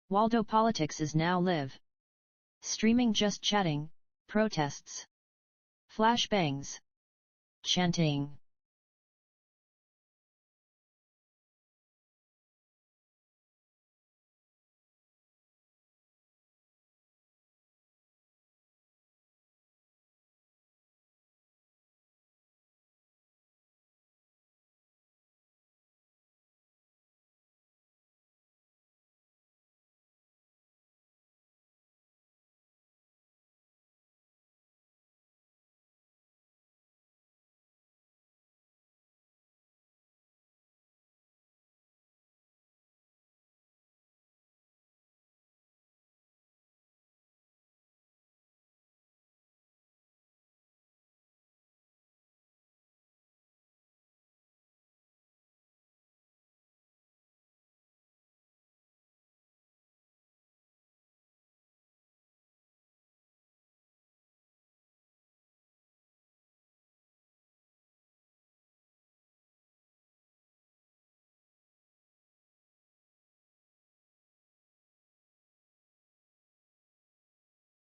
Waldo Politics is now live streaming just chatting, protests, flashbangs, chanting.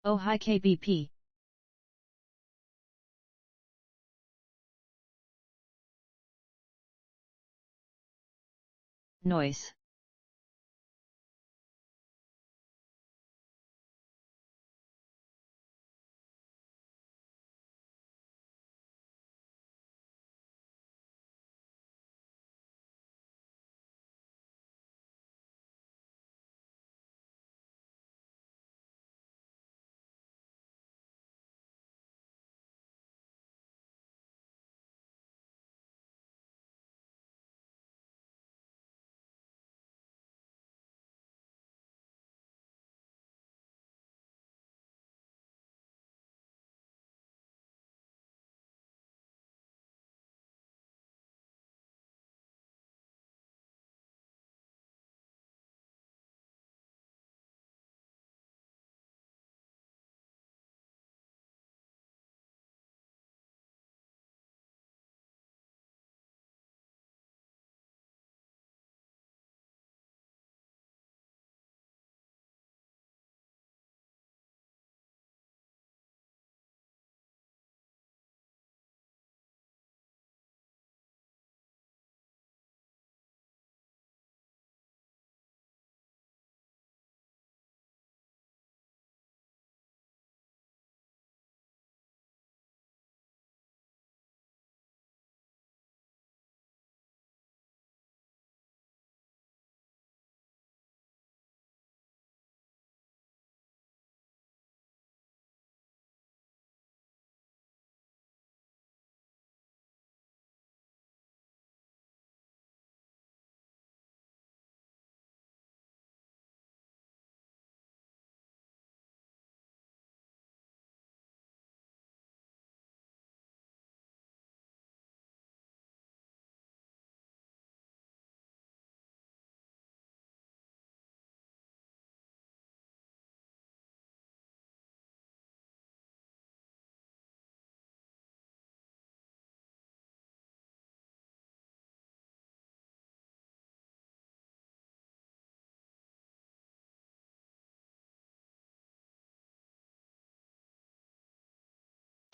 Oh hi KBP. Noise.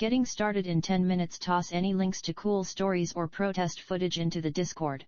Getting started in 10 minutes. Toss any links to cool stories or protest footage into the Discord.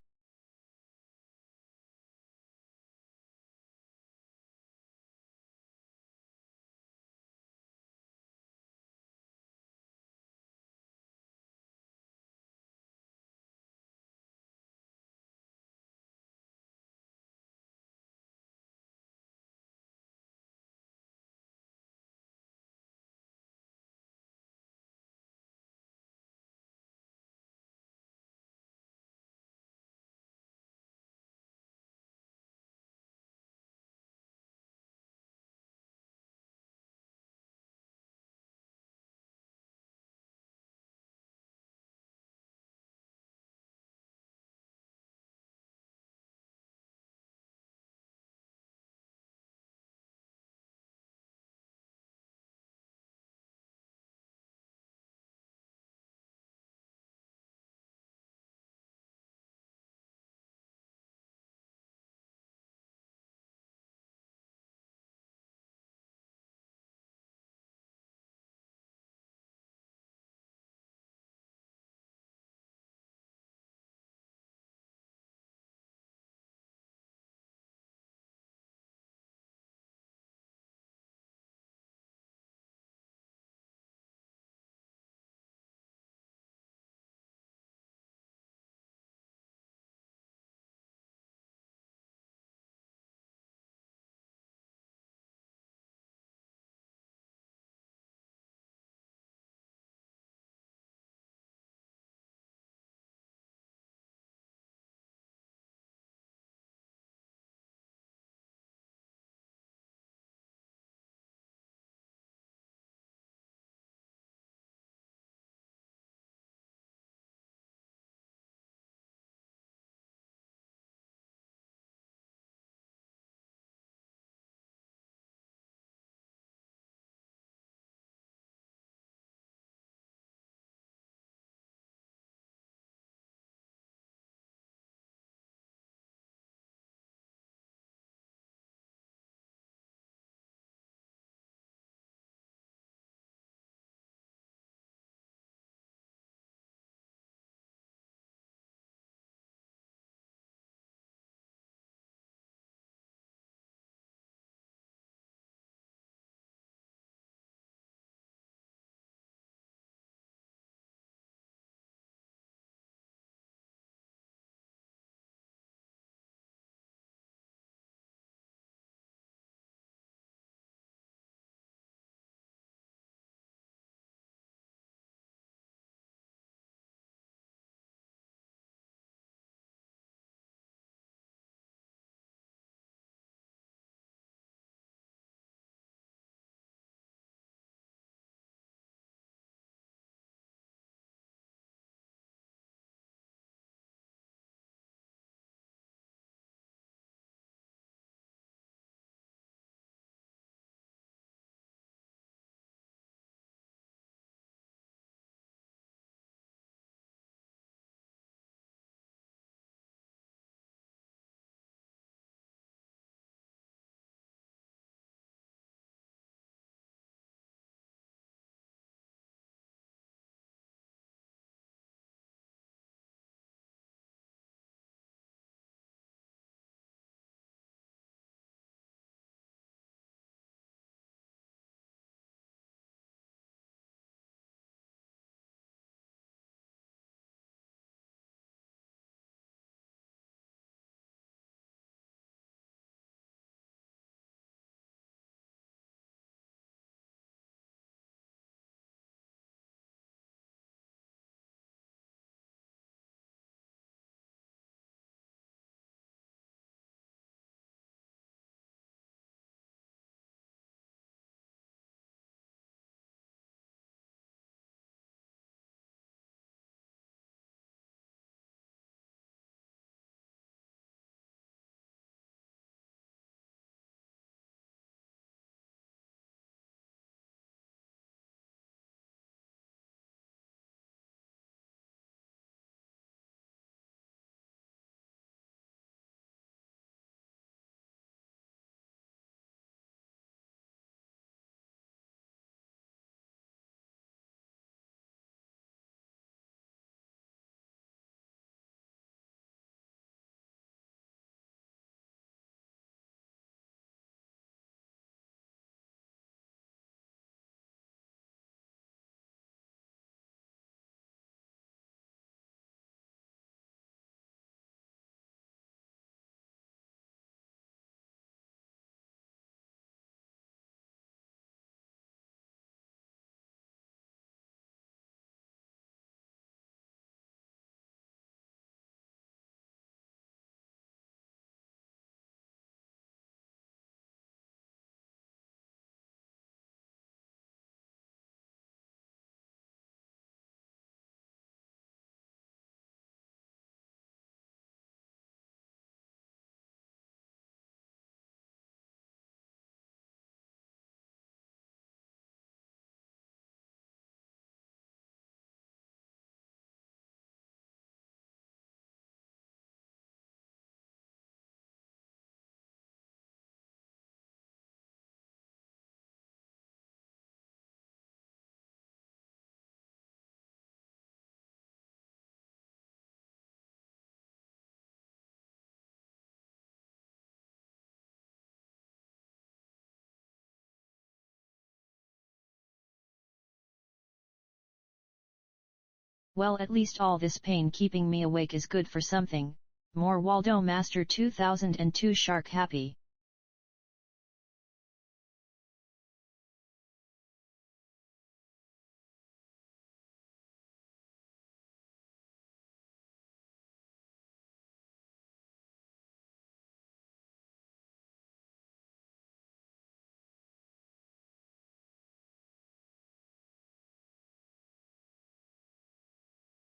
Well, at least all this pain keeping me awake is good for something. More Waldo Master 2002 Shark happy.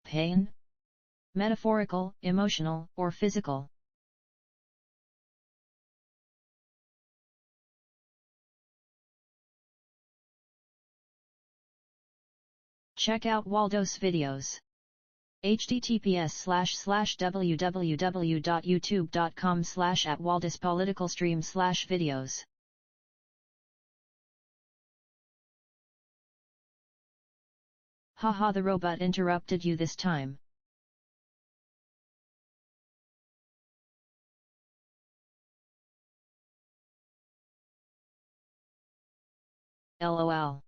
Pain? Metaphorical, emotional, or physical? Check out Waldo's videos. https://www.youtube.com/@waldospoliticalstream/videos. Haha, the robot interrupted you this time. LOL.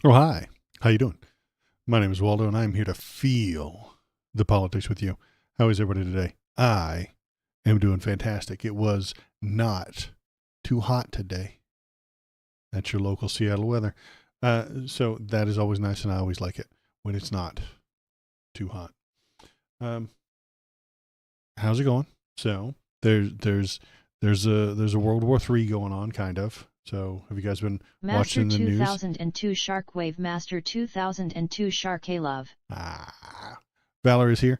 Oh, hi. How you doing? My name is Waldo, and I'm here to feel the politics with you. How is everybody today? I am doing fantastic. It was not too hot today. That's your local Seattle weather. So that is always nice, and I always like it when it's not too hot. How's it going? So there's a World War III going on, kind of. So have you guys been watching the news? Master 2002 Shark Wave Master 2002 Shark Love. Valor is here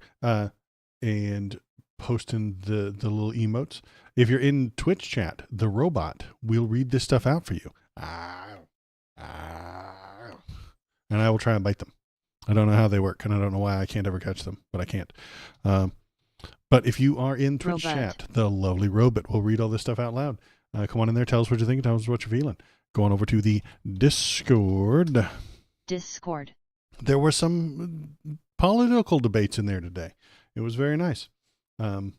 and posting the little emotes. If you're in Twitch chat, the robot will read this stuff out for you. And I will try and bite them. I don't know how they work, and I don't know why I can't ever catch them, but I can't. But if you are in Twitch chat, the lovely robot will read all this stuff out loud. Come on in there, tell us what you think, tell us what you're feeling. Go on over to the Discord. There were some political debates in there today. It was very nice. I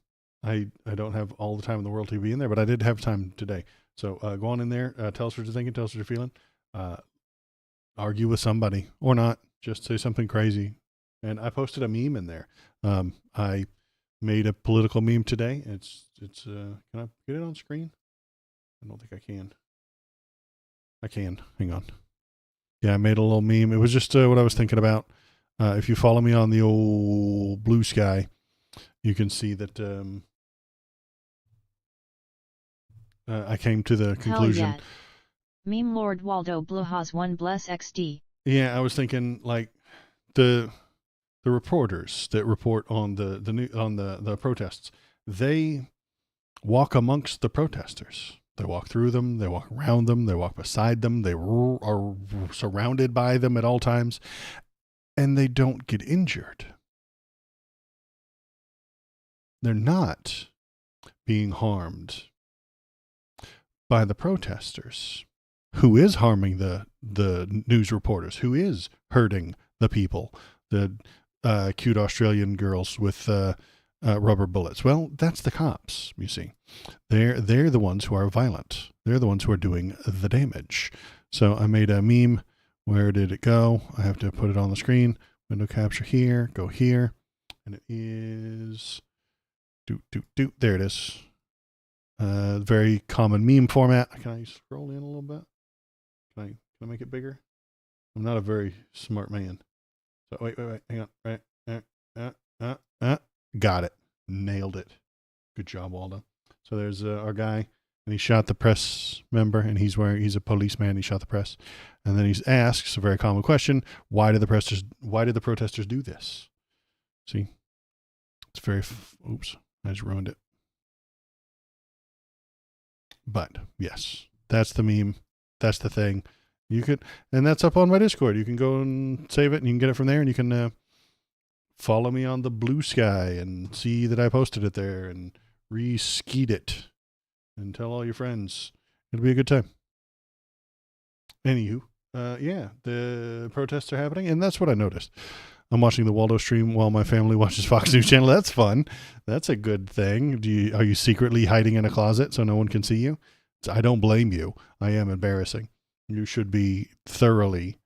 don't have all the time in the world to be in there, but I did have time today. So go on in there, tell us what you're thinking, tell us what you're feeling. Argue with somebody or not. Just say something crazy. And I posted a meme in there. I made a political meme today. It's can I get it on screen? I don't think I can. I can. Hang on. Yeah, I made a little meme. It was just what I was thinking about. If you follow me on the old Blue Sky, you can see that I came to the conclusion. Hell yeah. Meme Lord Waldo Bluhas 1 bless XD. Yeah, I was thinking like the reporters that report on the protests, they walk amongst the protesters. They walk through them, they walk around them, they walk beside them, they are surrounded by them at all times, and they don't get injured. They're not being harmed by the protesters. Who is harming the news reporters? Who is hurting the people? The cute Australian girls with rubber bullets. Well, that's the cops. You see, they're the ones who are violent. They're the ones who are doing the damage. So I made a meme. Where did it go? I have to put it on the screen. Window capture here. Go here, and it is. There it is. Very common meme format. Can I scroll in a little bit? Can I make it bigger? I'm not a very smart man. So wait, hang on. Right. Got it. Nailed it. Good job, Waldo. So there's our guy, and he shot the press member, and he's a policeman. He shot the press, and then he asks a very common question: Why did the protesters do this? See, it's very. Oops, I just ruined it. But yes, that's the meme. That's the thing. You could, and that's up on my Discord. You can go and save it, and you can get it from there, and you can follow me on the Blue Sky and see that I posted it there, and re-skeet it, and tell all your friends. It'll be a good time. Anywho, yeah, the protests are happening, and that's what I noticed. I'm watching the Waldo stream while my family watches Fox News Channel. That's fun. That's a good thing. Are you secretly hiding in a closet so no one can see you? I don't blame you. I am embarrassing. You should be thoroughly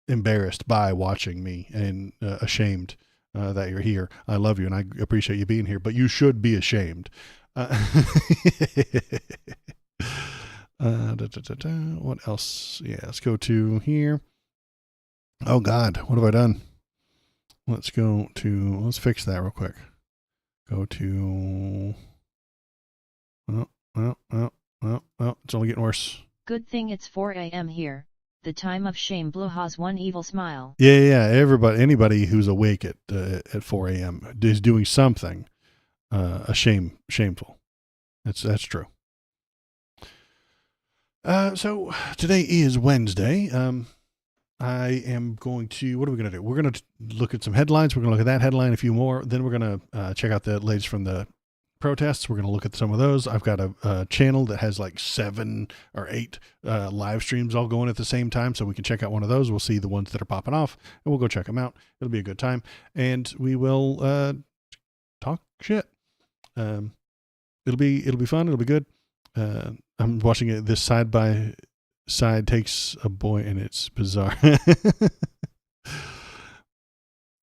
embarrassed by watching me and ashamed that you're here. I love you and I appreciate you being here, but you should be ashamed. What else? Yeah, let's go to here. Oh God, what have I done? Let's fix that real quick. Go to, it's only getting worse. Good thing it's 4 a.m. here. The time of shame. Blue has one evil smile. Yeah. Anybody who's awake at 4 a.m. is doing something shameful. That's true. So today is Wednesday. I am going to, what are we going to do? We're going to look at some headlines. We're going to look at that headline, a few more. Then we're going to check out the latest from the protests. We're going to look at some of those. I've got a channel that has like 7 or 8 live streams all going at the same time. So we can check out one of those. We'll see the ones that are popping off and we'll go check them out. It'll be a good time. And we will talk shit. It'll be fun. It'll be good. I'm watching it this side by side takes a boy and it's bizarre.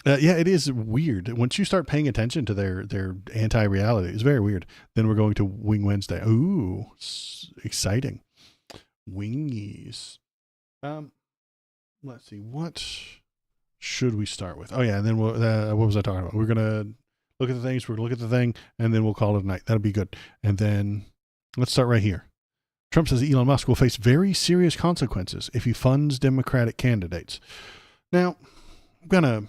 Yeah, it is weird. Once you start paying attention to their anti-reality, it's very weird. Then we're going to Wing Wednesday. Ooh, exciting. Wingies. Let's see. What should we start with? Oh, yeah, and then what was I talking about? We're going to look at the things. We're going to look at the thing, and then we'll call it a night. That'll be good. And then let's start right here. Trump says Elon Musk will face very serious consequences if he funds Democratic candidates. Now, I'm going to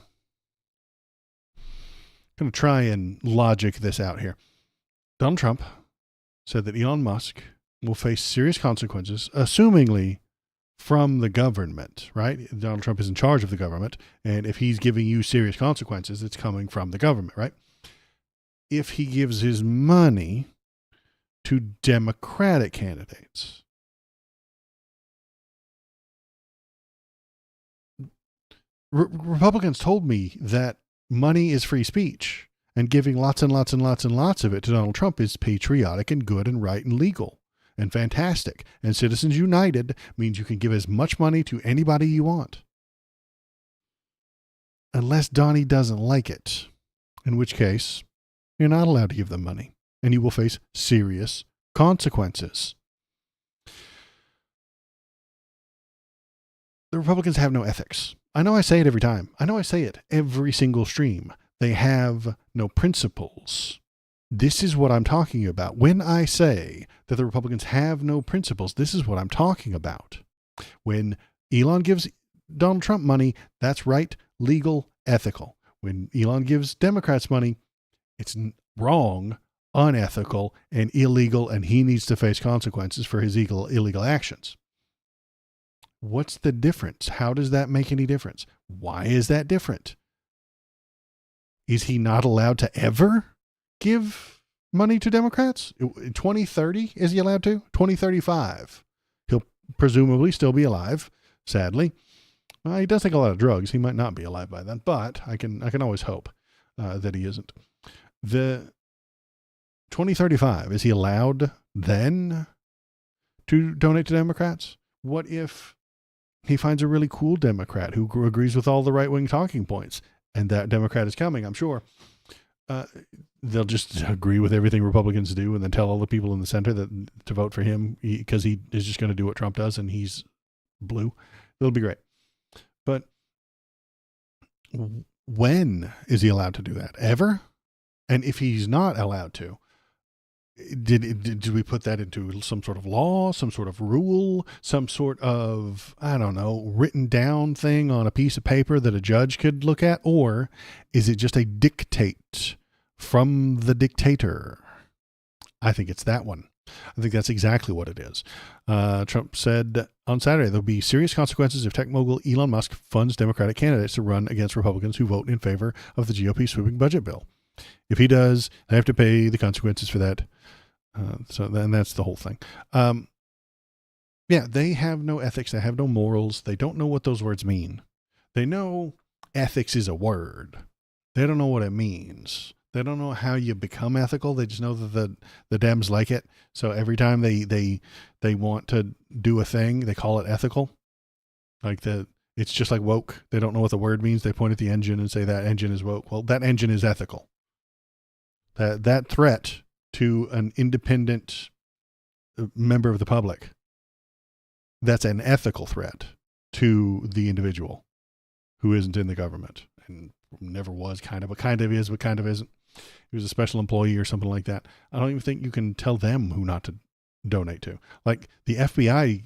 try and logic this out here. Donald Trump said that Elon Musk will face serious consequences, assumingly from the government, right? Donald Trump is in charge of the government, and if he's giving you serious consequences, it's coming from the government, right? If he gives his money to Democratic candidates. Republicans told me that money is free speech, and giving lots and lots and lots and lots of it to Donald Trump is patriotic and good and right and legal and fantastic. And Citizens United means you can give as much money to anybody you want. Unless Donnie doesn't like it, in which case you're not allowed to give them money, and you will face serious consequences. The Republicans have no ethics. I know I say it every time. I know I say it every single stream. They have no principles. This is what I'm talking about. When I say that the Republicans have no principles, this is what I'm talking about. When Elon gives Donald Trump money, that's right, legal, ethical. When Elon gives Democrats money, it's wrong, unethical, and illegal, and he needs to face consequences for his illegal actions. What's the difference? How does that make any difference? Why is that different? Is he not allowed to ever give money to Democrats? 2030, is he allowed to? 2035. He'll presumably still be alive, sadly. He does take a lot of drugs. He might not be alive by then, but I can always hope that he isn't. The 2035, is he allowed then to donate to Democrats? What if he finds a really cool Democrat who agrees with all the right-wing talking points, and that Democrat is coming, I'm sure. They'll just agree with everything Republicans do and then tell all the people in the center that to vote for him because he is just going to do what Trump does and he's blue. It'll be great. But when is he allowed to do that? Ever? And if he's not allowed to, did we put that into some sort of law, some sort of rule, some sort of, I don't know, written down thing on a piece of paper that a judge could look at? Or is it just a dictate from the dictator? I think it's that one. I think that's exactly what it is. Trump said on Saturday, there'll be serious consequences if tech mogul Elon Musk funds Democratic candidates to run against Republicans who vote in favor of the GOP sweeping budget bill. If he does, they have to pay the consequences for that. So then that's the whole thing. Yeah, they have no ethics. They have no morals. They don't know what those words mean. They know ethics is a word. They don't know what it means. They don't know how you become ethical. They just know that the Dems like it. So every time they want to do a thing, they call it ethical. It's just like woke. They don't know what the word means. They point at the engine and say that engine is woke. Well, that engine is ethical. That threat to an independent member of the public, that's an ethical threat to the individual who isn't in the government and never was, kind of is, but kind of isn't. He was a special employee or something like that. I don't even think you can tell them who not to donate to. Like the FBI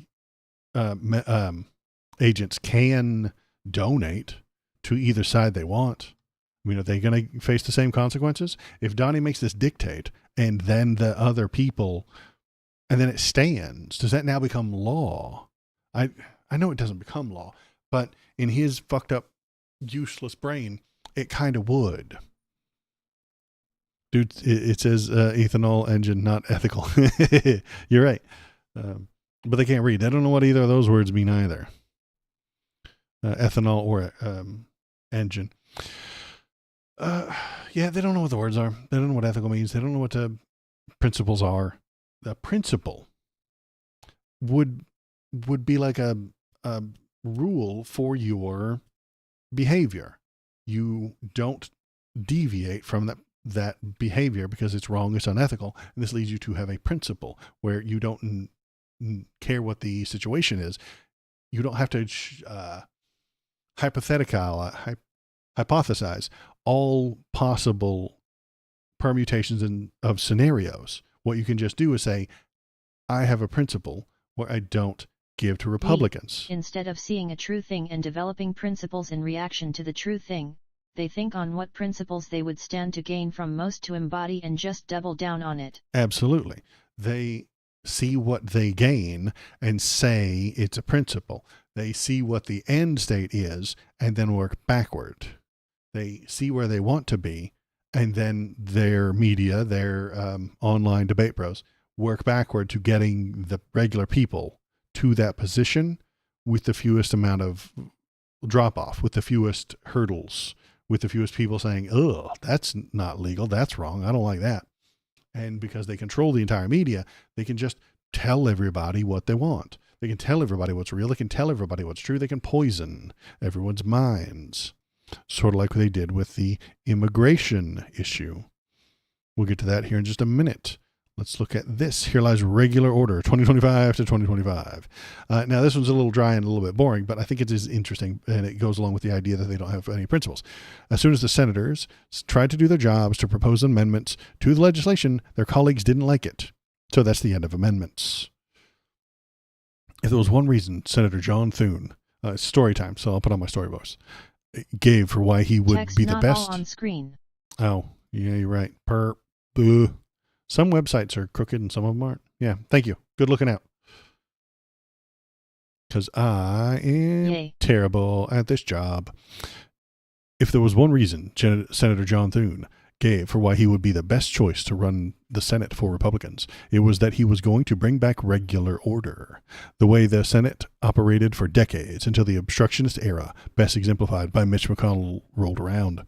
agents can donate to either side they want. I mean, are they going to face the same consequences? If Donnie makes this dictate and then the other people, and then it stands, does that now become law? I know it doesn't become law, but in his fucked up, useless brain, it kind of would. Dude, it says ethanol engine, not ethical. You're right. But they can't read. They don't know what either of those words mean either. Ethanol or engine. Yeah, they don't know what the words are. They don't know what ethical means. They don't know what principles are. The principle would be like a rule for your behavior. You don't deviate from that behavior because it's wrong, it's unethical. And this leads you to have a principle where you don't care what the situation is. You don't have to hypothesize all possible permutations of scenarios. What you can just do is say, I have a principle where I don't give to Republicans. Instead of seeing a true thing and developing principles in reaction to the true thing, they think on what principles they would stand to gain from most to embody and just double down on it. Absolutely. They see what they gain and say it's a principle. They see what the end state is and then work backward. They see where they want to be, and then their media, their online debate bros, work backward to getting the regular people to that position with the fewest amount of drop off, with the fewest hurdles, with the fewest people saying, oh, that's not legal, that's wrong, I don't like that. And because they control the entire media, they can just tell everybody what they want. They can tell everybody what's real. They can tell everybody what's true. They can poison everyone's minds. Sort of like they did with the immigration issue. We'll get to that here in just a minute. Let's look at this. Here lies regular order, 2025 to 2025. Now, this one's a little dry and a little bit boring, but I think it is interesting, and it goes along with the idea that they don't have any principles. As soon as the senators tried to do their jobs to propose amendments to the legislation, their colleagues didn't like it. So that's the end of amendments. If there was one reason Senator John Thune, story time, so I'll put on my story voice, gave for why he would Text be the not best. all on screen. Oh, yeah, you're right. Some websites are crooked and some of them aren't. Yeah, thank you. Good looking out. Because I am terrible at this job. If there was one reason Senator John Thune gave for why he would be the best choice to run the Senate for Republicans, it was that he was going to bring back regular order, the way the Senate operated for decades until the obstructionist era, best exemplified by Mitch McConnell, rolled around.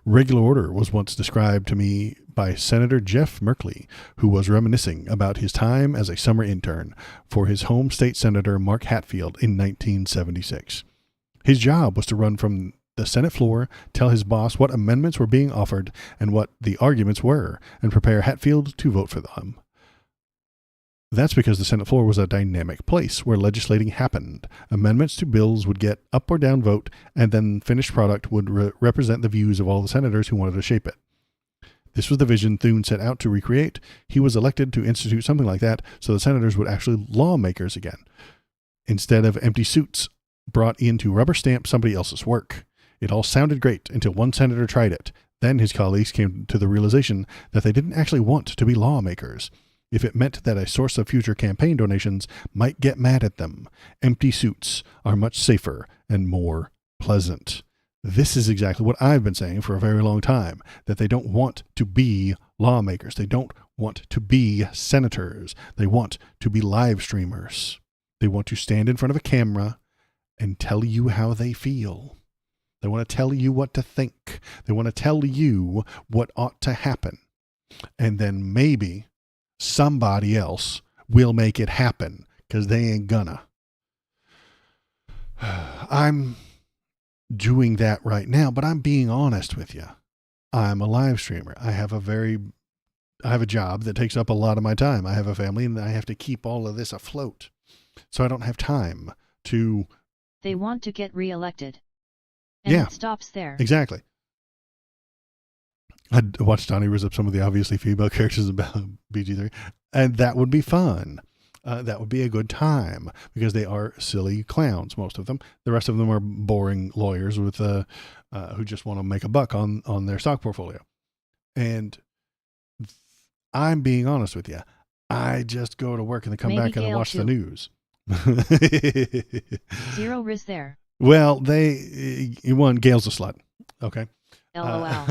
Regular order was once described to me by Senator Jeff Merkley, who was reminiscing about his time as a summer intern for his home state senator Mark Hatfield in 1976. His job was to run from the Senate floor, tell his boss what amendments were being offered and what the arguments were, and prepare Hatfield to vote for them. That's because the Senate floor was a dynamic place where legislating happened. Amendments to bills would get up or down vote, and then finished product would represent the views of all the senators who wanted to shape it. This was the vision Thune set out to recreate. He was elected to institute something like that so the senators would actually lawmakers again, instead of empty suits brought in to rubber stamp somebody else's work. It all sounded great until one senator tried it. Then his colleagues came to the realization that they didn't actually want to be lawmakers. If it meant that a source of future campaign donations might get mad at them, empty suits are much safer and more pleasant. This is exactly what I've been saying for a very long time, that they don't want to be lawmakers. They don't want to be senators. They want to be live streamers. They want to stand in front of a camera and tell you how they feel. They want to tell you what to think. They want to tell you what ought to happen. And then maybe somebody else will make it happen, because they ain't gonna. I'm doing that right now, but I'm being honest with you. I'm a live streamer. I have a job that takes up a lot of my time. I have a family, and I have to keep all of this afloat. So I don't have time to... They want to get reelected. And it stops there. Exactly. I'd watch Donnie riz up some of the obviously female characters about BG3, and that would be fun. That would be a good time, because they are silly clowns, most of them. The rest of them are boring lawyers with who just want to make a buck on their stock portfolio. And I'm being honest with you. I just go to work and then come back and watch the news. Zero riz there. Well, Gail's a slut. Okay. LOL.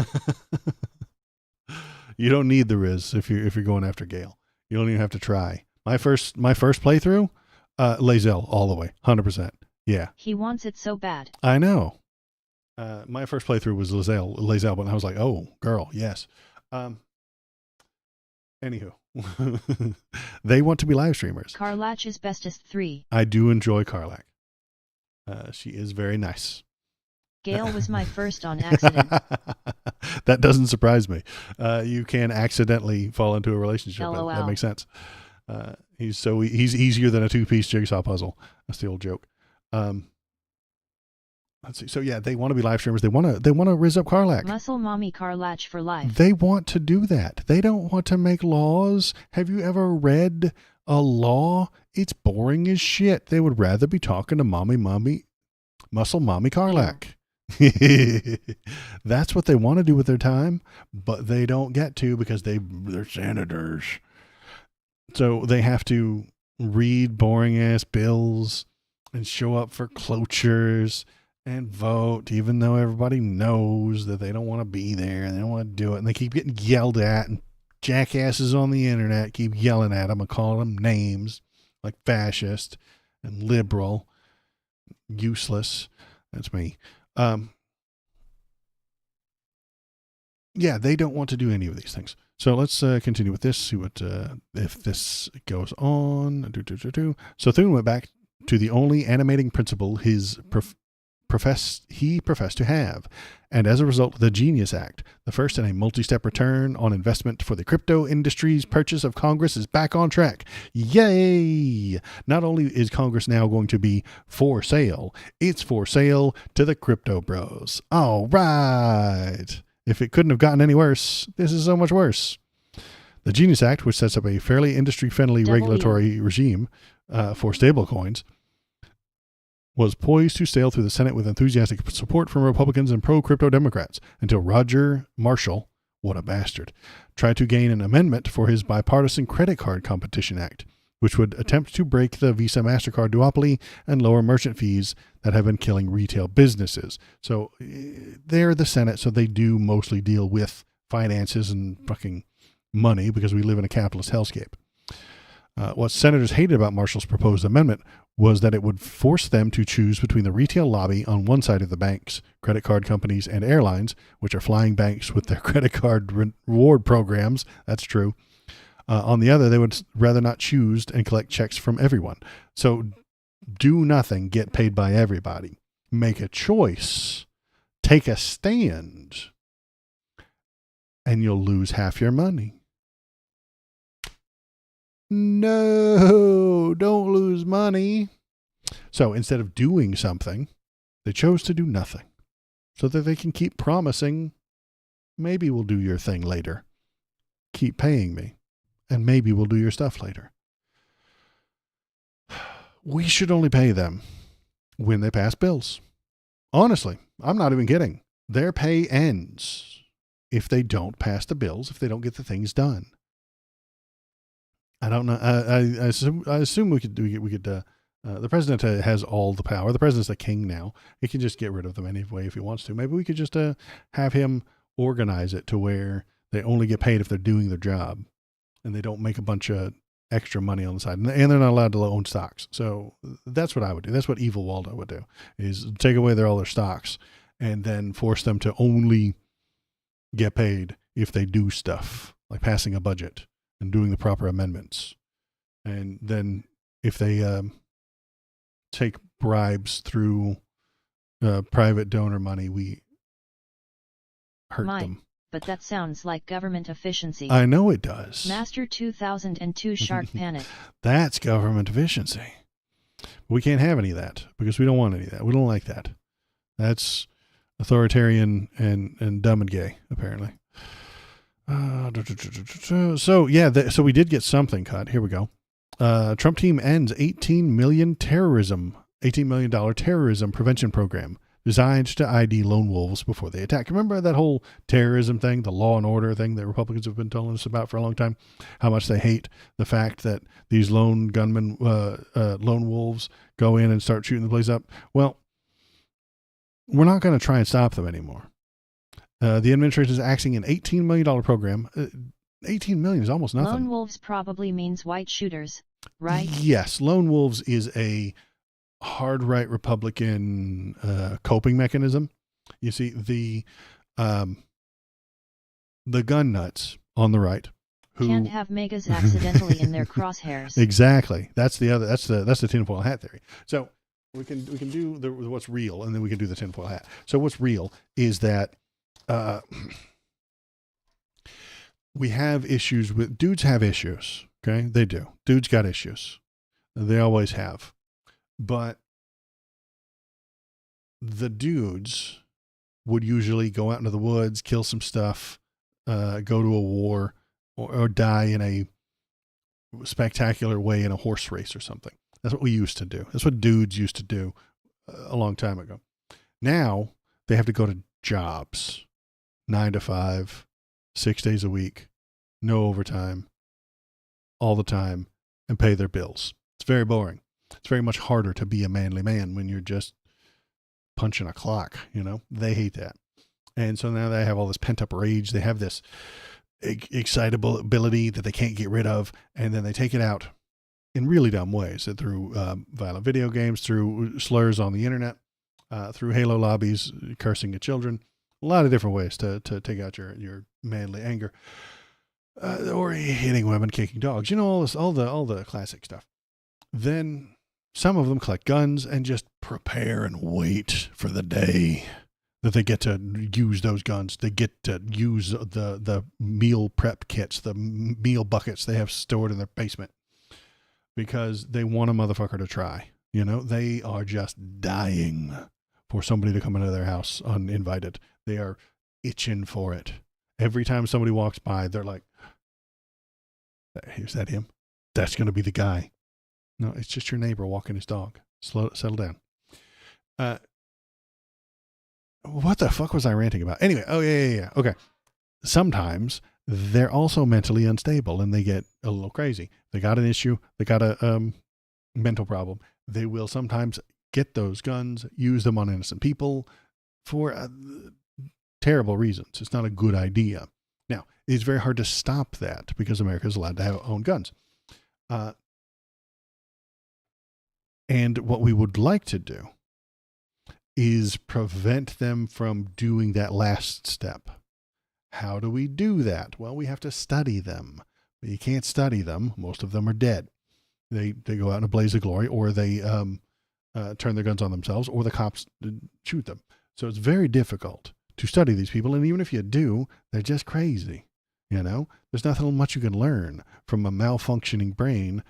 You don't need the Riz if you're going after Gail. You don't even have to try. My first playthrough, Lazelle all the way, 100%. Yeah. He wants it so bad. I know. My first playthrough was Lazelle, but I was like, oh, girl, yes. Anywho, they want to be live streamers. Carlach is bestest 3. I do enjoy Carlac. She is very nice. Gail was my first on accident. That doesn't surprise me. You can accidentally fall into a relationship. That makes sense. He's easier than a 2-piece jigsaw puzzle. That's the old joke. Let's see. So yeah, they want to be live streamers. They want to riz up Carlac. Muscle mommy Carlach for life. They want to do that. They don't want to make laws. Have you ever read a law? It's boring as shit. They would rather be talking to muscle mommy Carlac. That's what they want to do with their time, but they don't get to because they're senators. So they have to read boring ass bills and show up for cloture and vote, even though everybody knows that they don't want to be there and they don't want to do it. And they keep getting yelled at, and jackasses on the internet keep yelling at them and calling them names like fascist and liberal, useless. That's me. Yeah, they don't want to do any of these things. So let's continue with this, see what if this goes on. So Thune went back to the only animating principle his professed to have. And as a result, the Genius Act, the first in a multi-step return on investment for the crypto industry's purchase of Congress, is back on track. Yay! Not only is Congress now going to be for sale, it's for sale to the crypto bros. All right. If it couldn't have gotten any worse, this is so much worse. The Genius Act, which sets up a fairly industry-friendly regulatory regime for stablecoins, was poised to sail through the Senate with enthusiastic support from Republicans and pro-crypto Democrats until Roger Marshall, what a bastard, tried to gain an amendment for his bipartisan Credit Card Competition Act, which would attempt to break the Visa MasterCard duopoly and lower merchant fees that have been killing retail businesses. So they're the Senate, so they do mostly deal with finances and fucking money because we live in a capitalist hellscape. What senators hated about Marshall's proposed amendment was that it would force them to choose between the retail lobby on one side of the banks, credit card companies, and airlines, which are flying banks with their credit card reward programs. That's true. On the other, they would rather not choose and collect checks from everyone. So do nothing, get paid by everybody. Make a choice. Take a stand. And you'll lose half your money. No, don't lose money. So instead of doing something, they chose to do nothing so that they can keep promising, maybe we'll do your thing later. Keep paying me, and maybe we'll do your stuff later. We should only pay them when they pass bills. Honestly, I'm not even kidding. Their pay ends if they don't pass the bills, if they don't get the things done. I don't know. I assume we could. The president has all the power. The president's a king now. He can just get rid of them anyway if he wants to. Maybe we could just have him organize it to where they only get paid if they're doing their job, and they don't make a bunch of extra money on the side, and they're not allowed to own stocks. So that's what I would do. That's what evil Waldo would do: is take away all their stocks and then force them to only get paid if they do stuff like passing a budget and doing the proper amendments. And then if they take bribes through private donor money, we hurt them. But that sounds like government efficiency. I know it does. Master 2002 Shark Panic. That's government efficiency. We can't have any of that because we don't want any of that. We don't like that. That's authoritarian and dumb and gay, apparently. So we did get something cut. Here we go. Trump team ends $18 million terrorism prevention program designed to ID lone wolves before they attack. Remember that whole terrorism thing, the law and order thing that Republicans have been telling us about for a long time? How much they hate the fact that these lone gunmen, lone wolves go in and start shooting the place up. Well, we're not going to try and stop them anymore. The administration is axing an $18 million program. $18 million is almost nothing. Lone wolves probably means white shooters, right? Yes, lone wolves is a hard right Republican coping mechanism. You see, the gun nuts on the right who can't have megas accidentally in their crosshairs. Exactly. That's the tinfoil hat theory. So we can do what's real, and then we can do the tinfoil hat. So what's real is that we have issues with dudes have issues. Okay, they do. Dudes got issues. They always have. But the dudes would usually go out into the woods, kill some stuff, go to a war, or die in a spectacular way in a horse race or something. That's what we used to do. That's what dudes used to do a long time ago. Now they have to go to jobs, 9 to 5, 6 days a week, no overtime, all the time, and pay their bills. It's very boring. It's very much harder to be a manly man when you're just punching a clock, you know? They hate that. And so now they have all this pent-up rage. They have this excitable ability that they can't get rid of, and then they take it out in really dumb ways, through violent video games, through slurs on the internet, through Halo lobbies, cursing at children. A lot of different ways to take out your manly anger, or hitting women, kicking dogs. You know, all the classic stuff. Then some of them collect guns and just prepare and wait for the day that they get to use those guns. They get to use the meal prep kits, the meal buckets they have stored in their basement, because they want a motherfucker to try. They are just dying for somebody to come into their house uninvited. They are itching for it. Every time somebody walks by, they're like, "Is that him? That's going to be the guy." No, it's just your neighbor walking his dog. Settle down. What the fuck was I ranting about? Anyway, yeah. Okay. Sometimes they're also mentally unstable and they get a little crazy. They got an issue. They got a mental problem. They will sometimes get those guns, use them on innocent people for terrible reasons. It's not a good idea. Now, it's very hard to stop that because America is allowed to own guns. And what we would like to do is prevent them from doing that last step. How do we do that? Well, we have to study them. But you can't study them. Most of them are dead. They go out in a blaze of glory, or they turn their guns on themselves, or the cops shoot them. So it's very difficult to study these people. And even if you do, they're just crazy. There's nothing much you can learn from a malfunctioning brain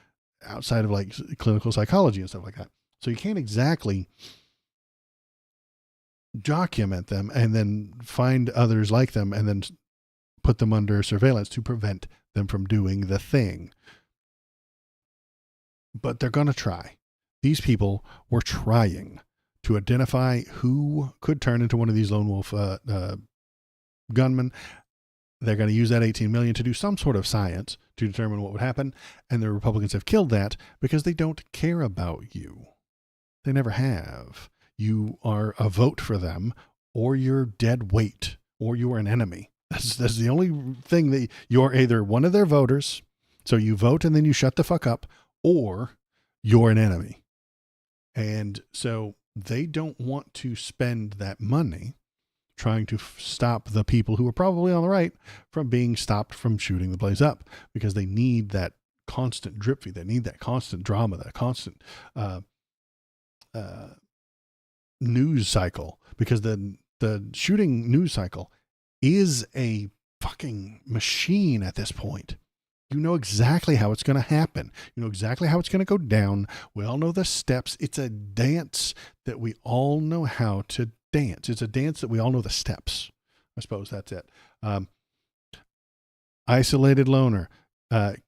outside of like clinical psychology and stuff like that. So you can't exactly document them and then find others like them and then put them under surveillance to prevent them from doing the thing. But they're going to try. These people were trying to identify who could turn into one of these lone wolf gunmen. They're going to use that 18 million to do some sort of science to determine what would happen. And the Republicans have killed that because they don't care about you. They never have. You are a vote for them, or you're dead weight, or you are an enemy. That's the only thing that you're either one of their voters, so you vote and then you shut the fuck up, or you're an enemy. And so they don't want to spend that money trying to stop the people who are probably on the right from being stopped from shooting the place up, because they need that constant drip feed. They need that constant drama, that constant news cycle, because the shooting news cycle is a fucking machine at this point. You know exactly how it's going to happen. You know exactly how it's going to go down. We all know the steps. It's a dance that we all know how to dance. It's a dance that we all know the steps. I suppose that's it. Isolated loner,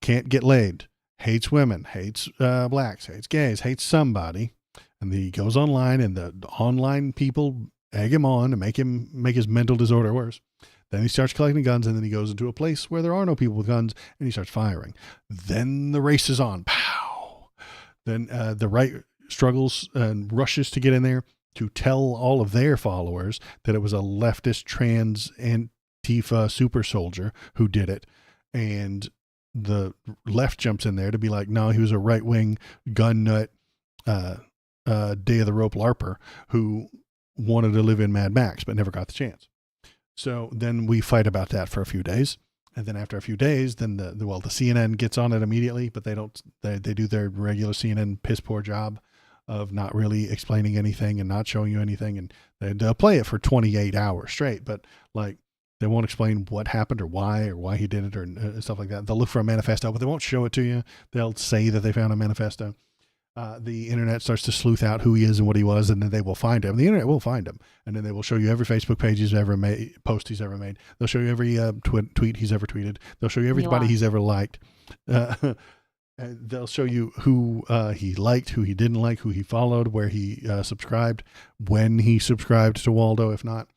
can't get laid, hates women, hates blacks, hates gays, hates somebody. And he goes online, and the online people egg him on and make his mental disorder worse. Then he starts collecting guns, and then he goes into a place where there are no people with guns, and he starts firing. Then the race is on. Pow! Then the right struggles and rushes to get in there to tell all of their followers that it was a leftist trans Antifa super soldier who did it. And the left jumps in there to be like, no, he was a right-wing gun nut, Day of the Rope LARPer who wanted to live in Mad Max but never got the chance. So then we fight about that for a few days, and then after a few days, then the CNN gets on it immediately, but they don't. They do their regular CNN piss poor job of not really explaining anything and not showing you anything, and they'll play it for 28 hours straight, but like they won't explain what happened or why he did it or stuff like that. They'll look for a manifesto, but they won't show it to you. They'll say that they found a manifesto. The internet starts to sleuth out who he is and what he was, and then they will find him. The internet will find him, and then they will show you every Facebook page he's ever made, post he's ever made. They'll show you every tweet he's ever tweeted. They'll show you everybody he's ever liked. They'll show you who he liked, who he didn't like, who he followed, where he subscribed, when he subscribed to Waldo, if not,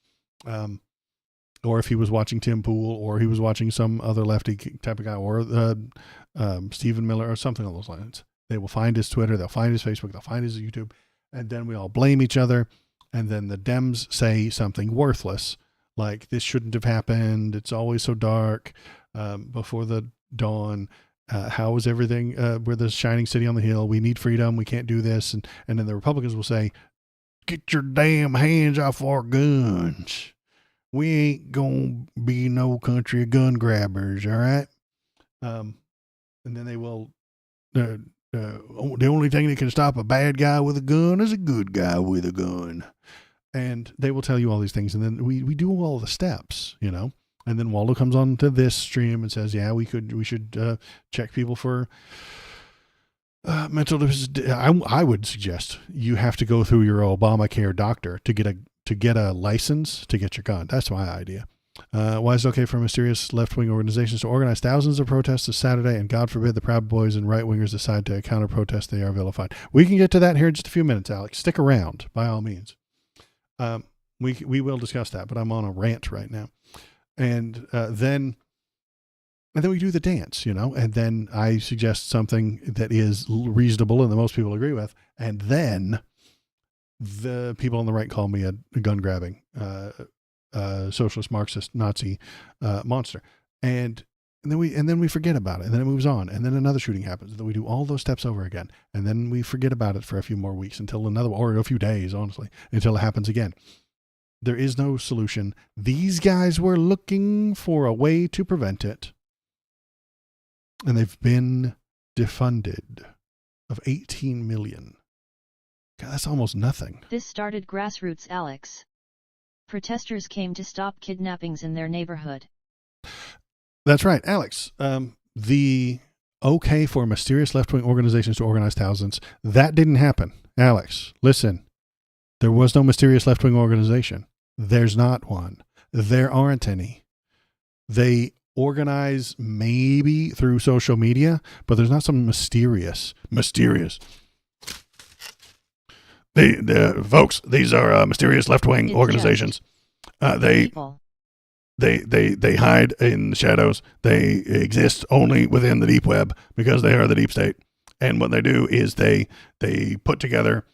or if he was watching Tim Pool, or he was watching some other lefty type of guy, or Stephen Miller, or something along those lines. They will find his Twitter, they'll find his Facebook, they'll find his YouTube, and then we all blame each other. And then the Dems say something worthless, like this shouldn't have happened. It's always so dark before the dawn. How is everything? We're the shining city on the hill. We need freedom. We can't do this. And then the Republicans will say, get your damn hands off our guns. We ain't going to be no country of gun grabbers. All right. And then they will the only thing that can stop a bad guy with a gun is a good guy with a gun. And they will tell you all these things. And then we do all the steps, you know. And then Waldo comes on to this stream and says, yeah, we should check people for mental disability. I would suggest you have to go through your Obamacare doctor to get a license to get your gun. That's my idea. Why is it okay for mysterious left-wing organizations to organize thousands of protests this Saturday, and God forbid the Proud Boys and right-wingers decide to counter-protest? They are vilified. We can get to that here in just a few minutes, Alex. Stick around, by all means. We will discuss that, but I'm on a rant right now. And then we do the dance, you know, and then I suggest something that is reasonable and that most people agree with, and then the people on the right call me a gun-grabbing socialist, Marxist, Nazi monster, and then we forget about it, and then it moves on, and then another shooting happens, and then we do all those steps over again, and then we forget about it for a few more weeks until or a few days, honestly, until it happens again. There is no solution. These guys were looking for a way to prevent it, and they've been defunded of 18 million. God, that's almost nothing. This started grassroots, Alex. Protesters came to stop kidnappings in their neighborhood. That's right, Alex. The okay for mysterious left-wing organizations to organize thousands, that didn't happen. Alex, listen. There was no mysterious left-wing organization. There's not one. There aren't any. They organize maybe through social media, but there's not some mysterious. Folks, these are mysterious left-wing organizations. They hide in the shadows. They exist only within the deep web because they are the deep state. And what they do is they put together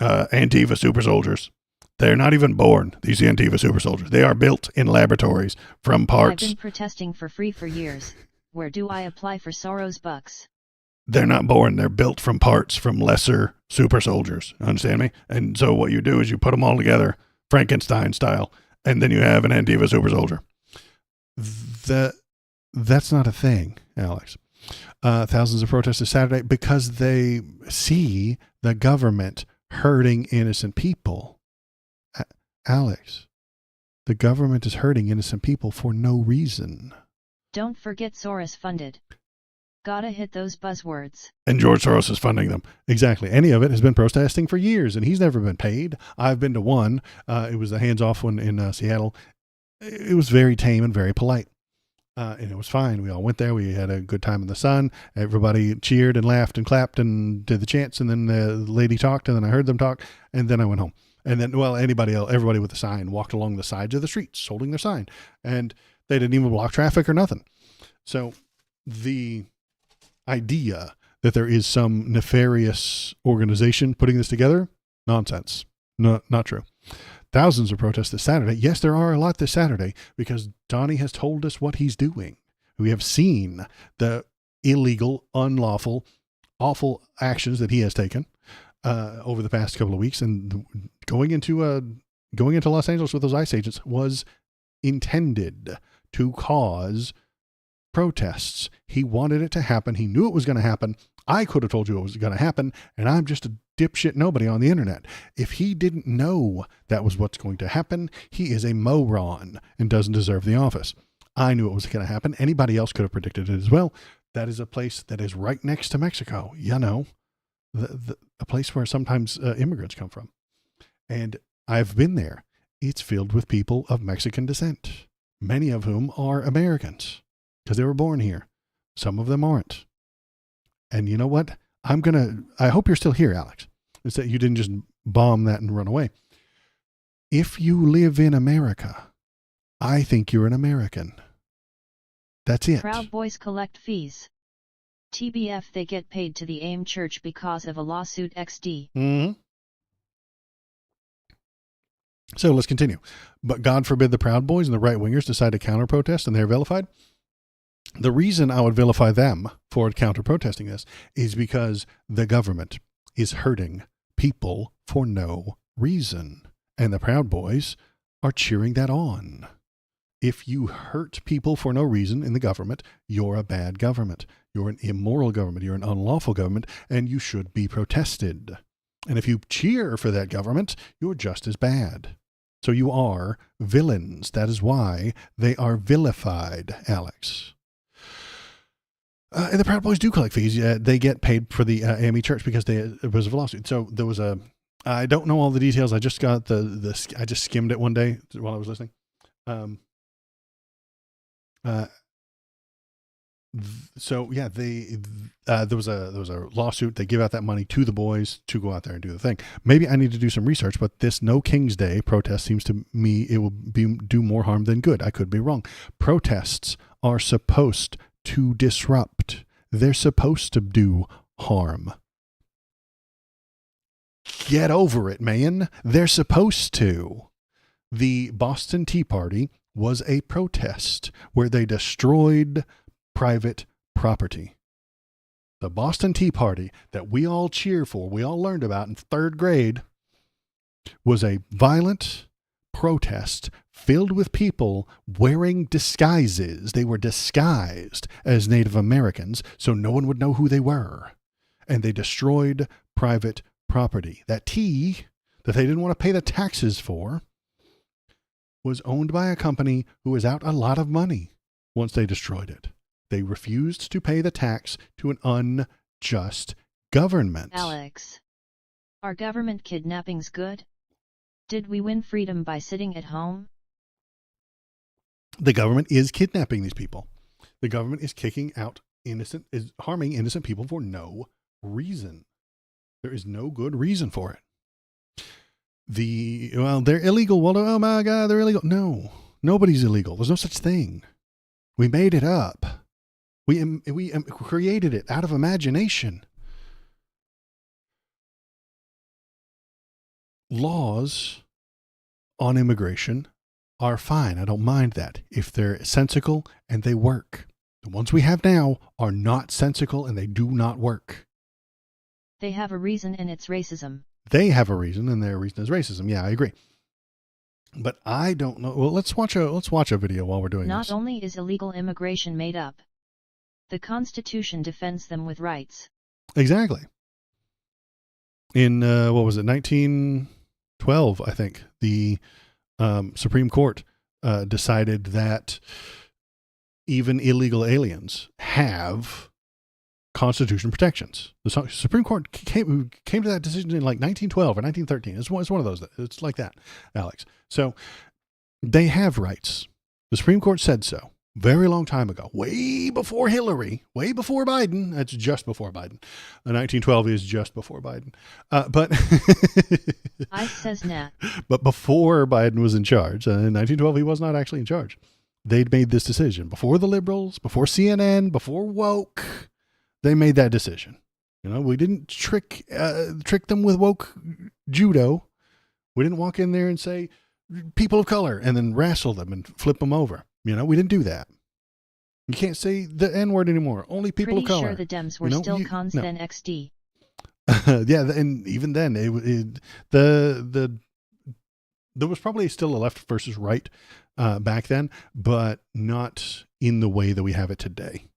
Antifa super soldiers. They're not even born, these Antifa super soldiers. They are built in laboratories from parts. I've been protesting for free for years. Where do I apply for Soros bucks? They're not born. They're built from parts from lesser super soldiers. Understand me? And so what you do is you put them all together, Frankenstein style, and then you have an Antifa super soldier. That's not a thing, Alex. Thousands of protesters Saturday because they see the government hurting innocent people. Alex, the government is hurting innocent people for no reason. Don't forget Soros funded. Gotta hit those buzzwords. And George Soros is funding them. Exactly. Any of it has been protesting for years, and he's never been paid. I've been to one. It was the hands-off one in Seattle. It was very tame and very polite. And it was fine. We all went there. We had a good time in the sun. Everybody cheered and laughed and clapped and did the chants. And then the lady talked, and then I heard them talk, and then I went home. And then, everybody with the sign walked along the sides of the streets holding their sign, and they didn't even block traffic or nothing. So the idea that there is some nefarious organization putting this together, nonsense. No, not true. Thousands of protests this Saturday. Yes, there are a lot this Saturday because Donnie has told us what he's doing. We have seen the illegal, unlawful, awful actions that he has taken over the past couple of weeks, and going into Los Angeles with those ICE agents was intended to cause protests. He wanted it to happen. He knew it was going to happen. I could have told you it was going to happen, and I'm just a dipshit nobody on the internet. If he didn't know that was what's going to happen, he is a moron and doesn't deserve the office. I knew it was going to happen. Anybody else could have predicted it as well. That is a place that is right next to Mexico. You know, a place where sometimes immigrants come from. And I've been there. It's filled with people of Mexican descent, many of whom are Americans because they were born here. Some of them aren't. And you know what? I hope you're still here, Alex. It's that you didn't just bomb that and run away. If you live in America, I think you're an American. That's it. Proud Boys collect fees. TBF, they get paid to the AIM Church because of a lawsuit XD. Mm-hmm. So let's continue. But God forbid the Proud Boys and the right-wingers decide to counter-protest and they're vilified. The reason I would vilify them for counter-protesting this is because the government is hurting people for no reason. And the Proud Boys are cheering that on. if you hurt people for no reason in the government, you're a bad government. You're an immoral government. You're an unlawful government, and you should be protested. And if you cheer for that government, you're just as bad. So you are villains. That is why they are vilified, Alex. And the Proud Boys do collect fees. They get paid for the AME Church because it was a lawsuit. So there was I don't know all the details. I just got I just skimmed it one day while I was listening. So yeah, there was a lawsuit. They give out that money to the boys to go out there and do the thing. Maybe I need to do some research, but this No King's Day protest seems to me it will do more harm than good. I could be wrong. Protests are supposed to disrupt. They're supposed to do harm. Get over it, man. They're supposed to. The Boston Tea Party was a protest where they destroyed private property. The Boston Tea Party that we all cheer for, we all learned about in 3rd grade, was a violent protest filled with people wearing disguises. They were disguised as Native Americans so no one would know who they were. And they destroyed private property. That tea that they didn't want to pay the taxes for was owned by a company who was out a lot of money once they destroyed it. They refused to pay the tax to an unjust government. Alex, are government kidnappings good? Did we win freedom by sitting at home? The government is kidnapping these people. The government is harming innocent people for no reason. There is no good reason for it. They're illegal. Well, oh my God, they're illegal. No, nobody's illegal. There's no such thing. We made it up. We created it out of imagination. Laws on immigration are fine. I don't mind that if they're sensical and they work. The ones we have now are not sensical and they do not work. They have a reason and it's racism. They have a reason and their reason is racism. Yeah, I agree. But I don't know. Well, let's watch a video while we're doing this. Not only is illegal immigration made up, the Constitution defends them with rights. Exactly. In, 1912, I think, the Supreme Court decided that even illegal aliens have Constitution protections. The Supreme Court came to that decision in like 1912 or 1913. It's one of those. It's like that, Alex. So they have rights. The Supreme Court said so. Very long time ago, way before Hillary, way before Biden. That's just before Biden. 1912 is just before Biden. But I says nah. But before Biden was in charge, in 1912, he was not actually in charge. They'd made this decision before the liberals, before CNN, before woke. They made that decision. We didn't trick them with woke judo. We didn't walk in there and say people of color and then wrestle them and flip them over. We didn't do that. You can't say the N-word anymore. Only people of color. Pretty sure the Dems were still cons than XD. Yeah, and even then, there was probably still a left versus right back then, but not in the way that we have it today.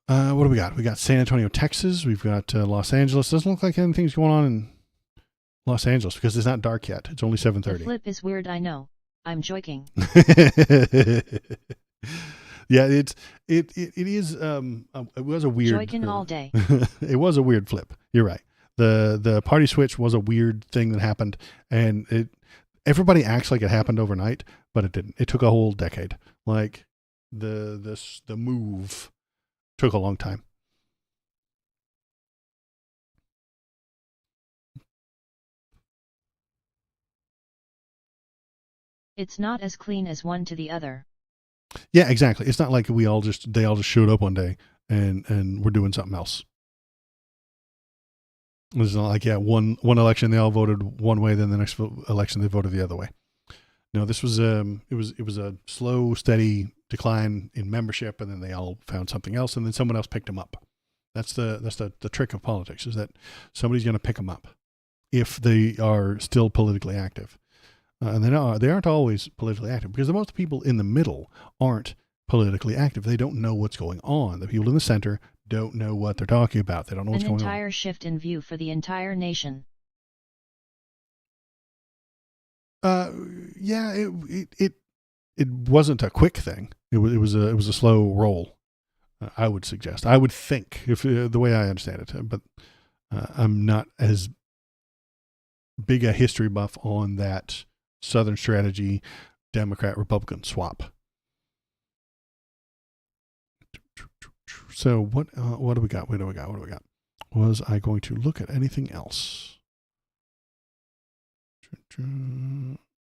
What do we got? We got San Antonio, Texas. We've got Los Angeles. Doesn't look like anything's going on in Los Angeles because it's not dark yet. It's only 7:30. The flip is weird, I know. I'm joking. Yeah, it is. It was a weird. Joking all day. It was a weird flip. You're right. The party switch was a weird thing that happened, and everybody acts like it happened overnight, but it didn't. It took a whole decade. Like the move took a long time. It's not as clean as one to the other. Yeah, exactly. It's not like they all just showed up one day and we're doing something else. It's not like, one election they all voted one way, then the next election they voted the other way. No, this was it was a slow, steady decline in membership, and then they all found something else, and then someone else picked them up. That's the trick of politics, is that somebody's going to pick them up if they are still politically active. And they aren't always politically active, because the most people in the middle aren't politically active. They don't know what's going on. The people in the center don't know what they're talking about. They don't know what's going on. An entire shift in view for the entire nation. Yeah, it wasn't a quick thing. It was a slow roll. I would suggest. I would think, if the way I understand it, but I'm not as big a history buff on that Southern strategy, Democrat Republican swap. So what do we got? What do we got? Was I going to look at anything else?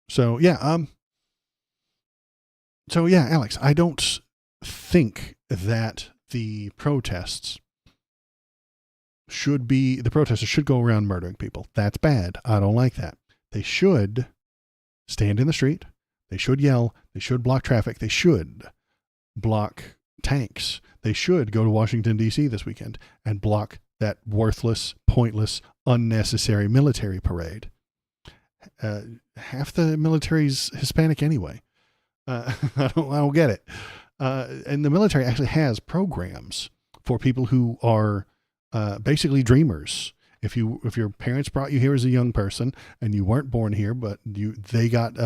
So yeah, Alex, I don't think that the protesters should go around murdering people. That's bad. I don't like that. They should stand in the street. They should yell. They should block traffic. They should block tanks. They should go to Washington, D.C. this weekend and block that worthless, pointless, unnecessary military parade. Half the military's Hispanic anyway. I don't get it. And the military actually has programs for people who are basically dreamers. If your parents brought you here as a young person and you weren't born here, but you got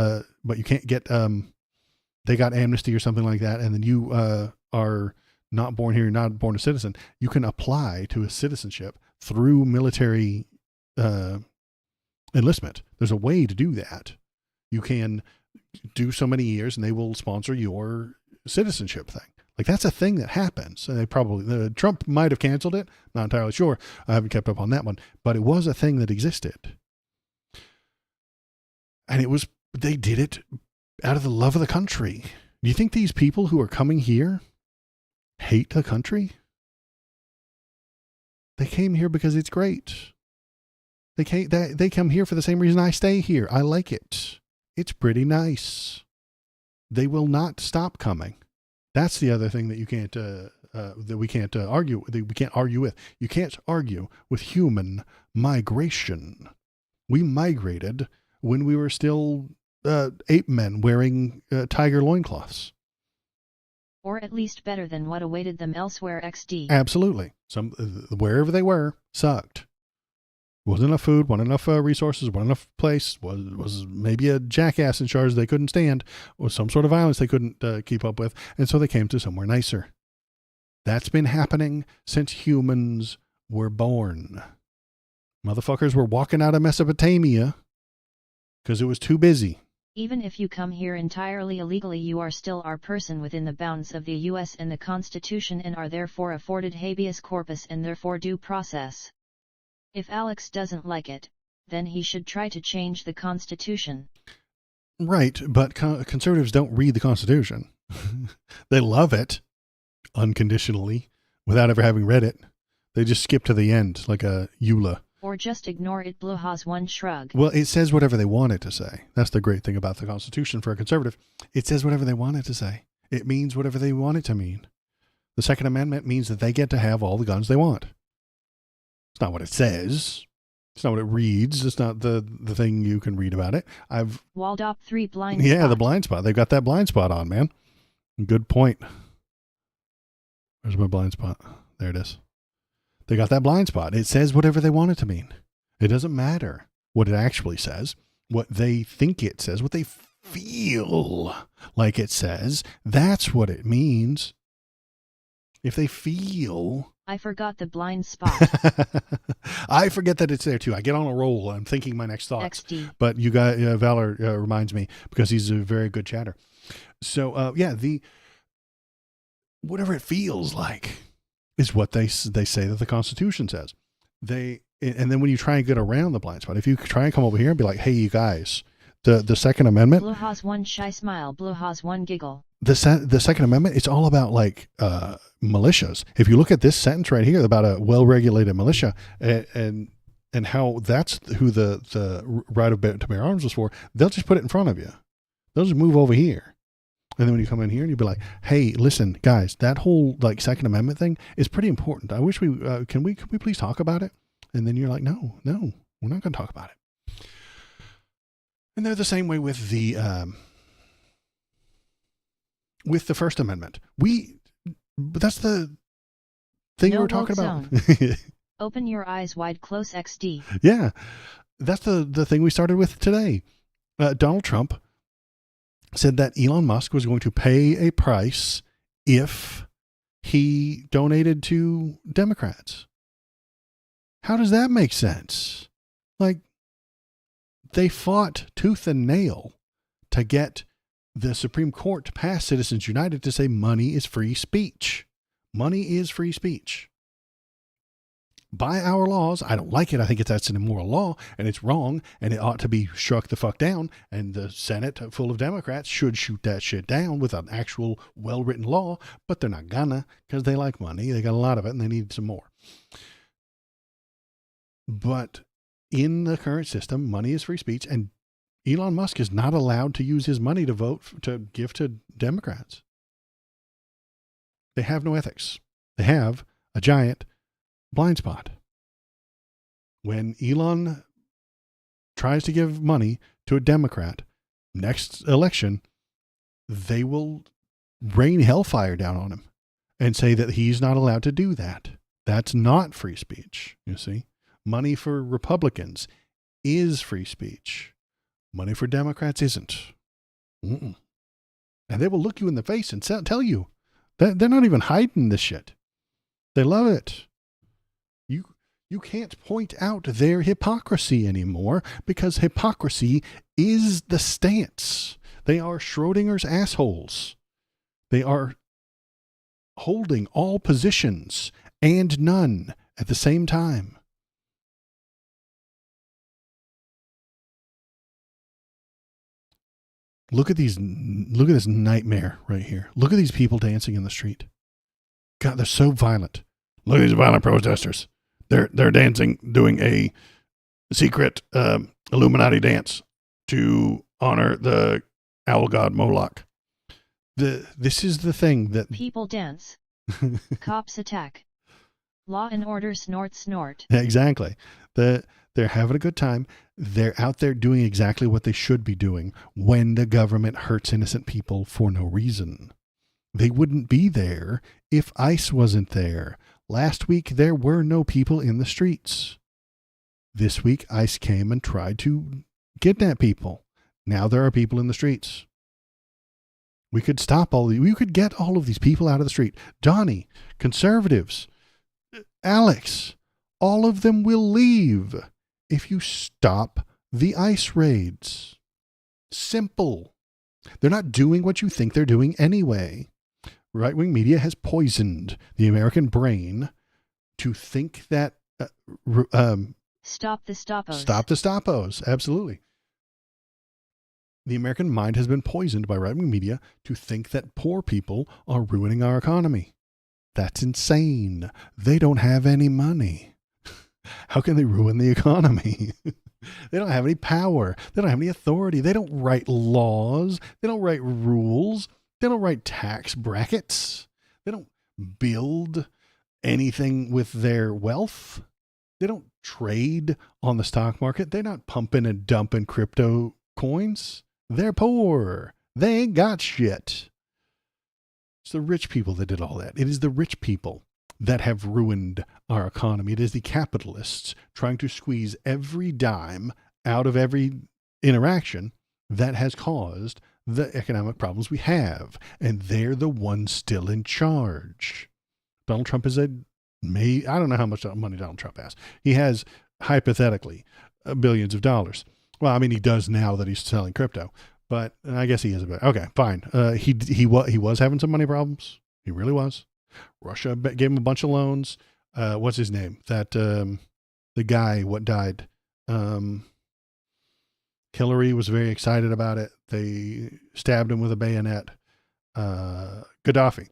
amnesty or something like that, and then you are not born here, not born a citizen, you can apply to a citizenship through military enlistment. There's a way to do that. You can do so many years and they will sponsor your citizenship thing. Like, that's a thing that happens. And Trump might have canceled it. Not entirely sure. I haven't kept up on that one, but it was a thing that existed. And they did it out of the love of the country. Do you think these people who are coming here hate the country? They came here because it's great. They come here for the same reason I stay here. I like it. It's pretty nice. They will not stop coming. That's the other thing that you can't that we can't argue. That we can't argue with. You can't argue with human migration. We migrated when we were still ape men wearing tiger loincloths. Or at least better than what awaited them elsewhere. XD. Absolutely. Wherever they were sucked. Wasn't enough food, wasn't enough resources, wasn't enough place, was maybe a jackass in charge they couldn't stand, or some sort of violence they couldn't keep up with, and so they came to somewhere nicer. That's been happening since humans were born. Motherfuckers were walking out of Mesopotamia because it was too busy. Even if you come here entirely illegally, you are still our person within the bounds of the U.S. and the Constitution, and are therefore afforded habeas corpus and therefore due process. If Alex doesn't like it, then he should try to change the Constitution. Right, but conservatives don't read the Constitution. They love it unconditionally without ever having read it. They just skip to the end like a EULA. Or just ignore it. Blue has one shrug. Well, it says whatever they want it to say. That's the great thing about the Constitution for a conservative. It says whatever they want it to say. It means whatever they want it to mean. The Second Amendment means that they get to have all the guns they want. It's not what it says. It's not what it reads. It's not the thing you can read about it. Waldop 3 blind spot. Yeah, the blind spot. They've got that blind spot on, man. Good point. Where's my blind spot? There it is. They got that blind spot. It says whatever they want it to mean. It doesn't matter what it actually says, what they think it says, what they feel like it says. That's what it means. If they feel... I forgot the blind spot. I forget that it's there too. I get on a roll. I'm thinking my next thoughts. XD. But you got Valor reminds me because he's a very good chatter. So whatever it feels like is what they say that the Constitution says. And then when you try and get around the blind spot, if you try and come over here and be like, hey, you guys, the Second Amendment. Blue has one shy smile. Blue has one giggle. The Second Amendment, it's all about like militias. If you look at this sentence right here about a well-regulated militia and how that's who the right of to bear arms was for, they'll just put it in front of you. They'll just move over here. And then when you come in here and you'll be like, hey, listen, guys, that whole like Second Amendment thing is pretty important. I wish can we please talk about it? And then you're like, no, we're not going to talk about it. And they're the same way with the First Amendment. That's the thing No we were talking woke about. zone. Open your eyes wide close XD. Yeah. That's the thing we started with today. Donald Trump said that Elon Musk was going to pay a price if he donated to Democrats. How does that make sense? Like, they fought tooth and nail to get the Supreme Court to pass Citizens United to say money is free speech. Money is free speech. By our laws, I don't like it. I think that's an immoral law, and it's wrong, and it ought to be struck the fuck down. And the Senate, full of Democrats, should shoot that shit down with an actual well-written law, but they're not gonna, because they like money. They got a lot of it, and they need some more. But in the current system, money is free speech, and Elon Musk is not allowed to use his money to give to Democrats. They have no ethics. They have a giant blind spot. When Elon tries to give money to a Democrat next election, they will rain hellfire down on him and say that he's not allowed to do that. That's not free speech, you see. Money for Republicans is free speech. Money for Democrats isn't. Mm-mm. And they will look you in the face and tell you that they're not even hiding this shit. They love it. You can't point out their hypocrisy anymore because hypocrisy is the stance. They are Schrodinger's assholes. They are holding all positions and none at the same time. Look at this nightmare right here. Look at these people dancing in the street. God, they're so violent. Look at these violent protesters. They're dancing, doing a secret Illuminati dance to honor the owl god Moloch. This is the thing that people dance. Cops attack. Law and order snort. Exactly. They're having a good time. They're out there doing exactly what they should be doing when the government hurts innocent people for no reason. They wouldn't be there if ICE wasn't there. Last week, there were no people in the streets. This week, ICE came and tried to kidnap people. Now there are people in the streets. We could we could get all of these people out of the street. Donnie, conservatives, Alex, all of them will leave if you stop the ICE raids. Simple. They're not doing what you think they're doing anyway. Right-wing media has poisoned the American brain to think that stop the stoppos. Stop the stoppos. Absolutely. The American mind has been poisoned by right-wing media to think that poor people are ruining our economy. That's insane. They don't have any money. How can they ruin the economy? They don't have any power. They don't have any authority. They don't write laws. They don't write rules. They don't write tax brackets. They don't build anything with their wealth. They don't trade on the stock market. They're not pumping and dumping crypto coins. They're poor. They ain't got shit. It's the rich people that did all that. It is the rich people that have ruined our economy. It is the capitalists trying to squeeze every dime out of every interaction that has caused the economic problems we have. And they're the ones still in charge. Donald Trump is I don't know how much money Donald Trump has. He has, hypothetically, billions of dollars. Well, I mean, he does now that he's selling crypto. But I guess he is a bit. Okay, fine. He was having some money problems. He really was. Russia gave him a bunch of loans. What's his name? That the guy what died. Hillary was very excited about it. They stabbed him with a bayonet. Gaddafi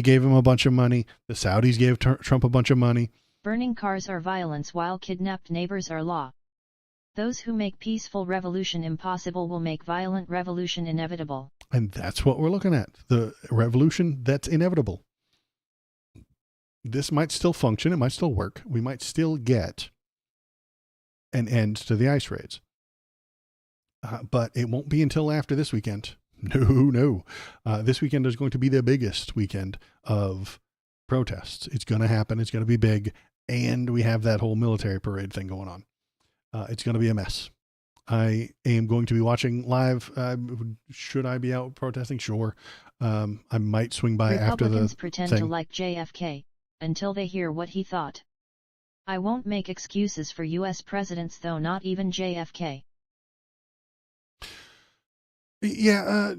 gave him a bunch of money. The Saudis gave Trump a bunch of money. Burning cars are violence while kidnapped neighbors are law. Those who make peaceful revolution impossible will make violent revolution inevitable. And that's what we're looking at. The revolution that's inevitable. This might still function. It might still work. We might still get an end to the ICE raids. but it won't be until after this weekend. No. This weekend is going to be the biggest weekend of protests. It's going to happen. It's going to be big. And we have that whole military parade thing going on. It's going to be a mess. I am going to be watching live. Should I be out protesting? Sure. I might swing by after the Republicans pretend thing. to like JFK until they hear what he thought. I won't make excuses for U.S. presidents, though, not even JFK. Yeah,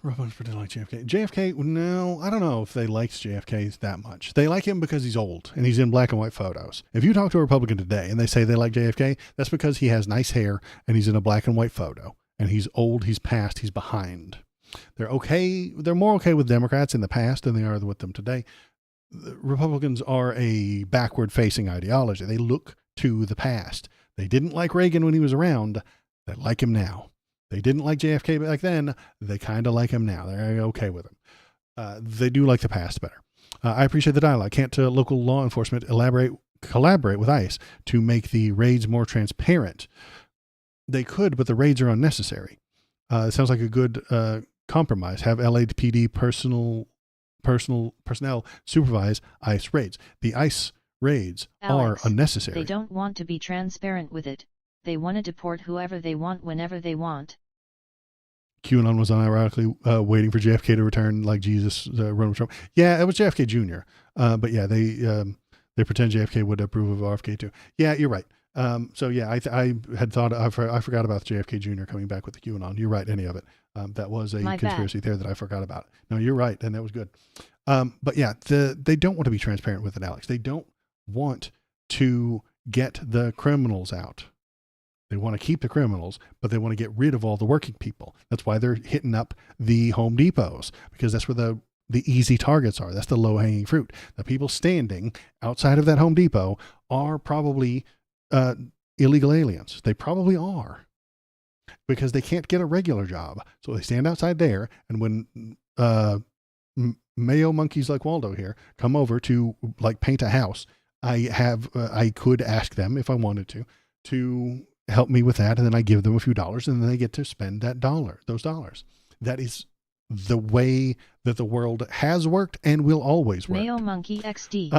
Republicans pretend like JFK. JFK, no, I don't know if they liked JFK that much. They like him because he's old and he's in black and white photos. If you talk to a Republican today and they say they like JFK, that's because he has nice hair and he's in a black and white photo. And he's old, he's past, he's behind. They're okay. They're more okay with Democrats in the past than they are with them today. The Republicans are a backward-facing ideology. They look to the past. They didn't like Reagan when he was around. They like him now. They didn't like JFK back then. They kind of like him now. They're okay with him. They do like the past better. I appreciate the dialogue. Can't local law enforcement collaborate with ICE to make the raids more transparent? They could, but the raids are unnecessary. It sounds like a good compromise. Have LAPD personnel supervise ICE raids. The ICE raids Alex, are unnecessary. They don't want to be transparent with it. They want to deport whoever they want whenever they want. QAnon was unironically waiting for JFK to return like Jesus run with Trump. Yeah, it was JFK Jr. But yeah, they pretend JFK would approve of RFK too. Yeah, you're right. So yeah, I had thought, I forgot about JFK Jr. coming back with the QAnon. You're right, any of it. That was a conspiracy theory that I forgot about. No, you're right, and that was good. But yeah, they don't want to be transparent with it, Alex. They don't want to get the criminals out. They want to keep the criminals, but they want to get rid of all the working people. That's why they're hitting up the Home Depots, because that's where the easy targets are. That's the low-hanging fruit. The people standing outside of that Home Depot are probably illegal aliens. They probably are, because they can't get a regular job. So they stand outside there, and when Mayo monkeys like Waldo here come over to like paint a house, I could ask them if I wanted to help me with that, and then I give them a few dollars, and then they get to spend those dollars. That is the way that the world has worked and will always work. Mayo Monkey XD.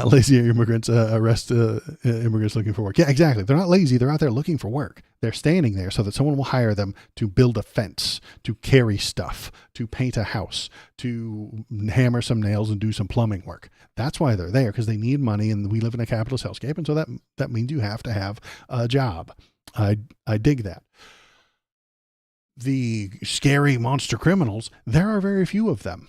Lazy immigrants arrest immigrants looking for work. Yeah, exactly. They're not lazy. They're out there looking for work. They're standing there so that someone will hire them to build a fence, to carry stuff, to paint a house, to hammer some nails and do some plumbing work. That's why they're there, because they need money, and we live in a capitalist hellscape, and so that means you have to have a job. I dig that. The scary monster criminals, there are very few of them.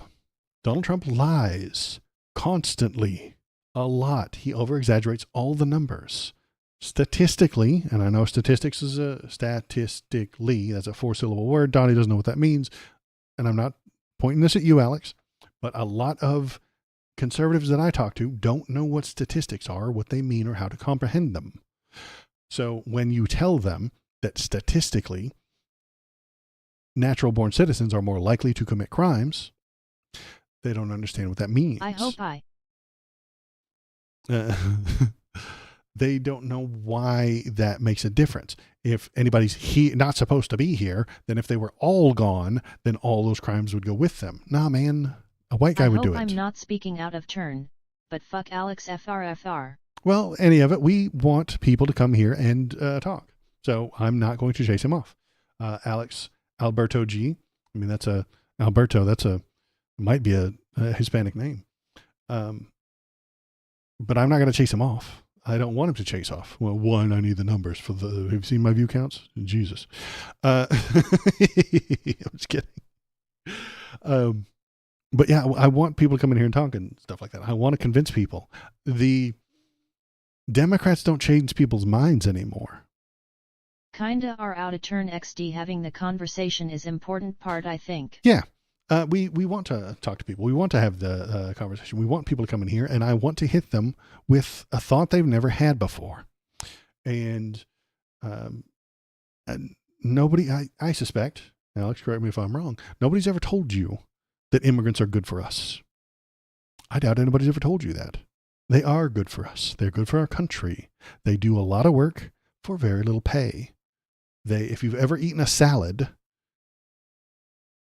Donald Trump lies constantly. A lot. He over-exaggerates all the numbers. Statistically, and I know statistics is statistically, that's a 4-syllable word. Donnie doesn't know what that means. And I'm not pointing this at you, Alex, but a lot of conservatives that I talk to don't know what statistics are, what they mean, or how to comprehend them. So when you tell them that statistically natural-born citizens are more likely to commit crimes, they don't understand what that means. I hope they don't know why that makes a difference. If anybody's not supposed to be here, then if they were all gone, then all those crimes would go with them. Nah, man, a white guy would do it. I'm not speaking out of turn, but fuck Alex FRFR. Well, any of it. We want people to come here and talk. So I'm not going to chase him off. Alex Alberto G. I mean, that's might be a Hispanic name. But I'm not going to chase him off. I don't want him to chase off. Well, one, I need the numbers for have you seen my view counts? Jesus. I'm just kidding. But yeah, I want people to come in here and talk and stuff like that. I want to convince people. The Democrats don't change people's minds anymore. Kinda are out of turn. XD having the conversation is important part, I think. Yeah. We want to talk to people. We want to have the conversation. We want people to come in here, and I want to hit them with a thought they've never had before. And nobody, I suspect, Alex, correct me if I'm wrong, nobody's ever told you that immigrants are good for us. I doubt anybody's ever told you that. They are good for us. They're good for our country. They do a lot of work for very little pay. If you've ever eaten a salad,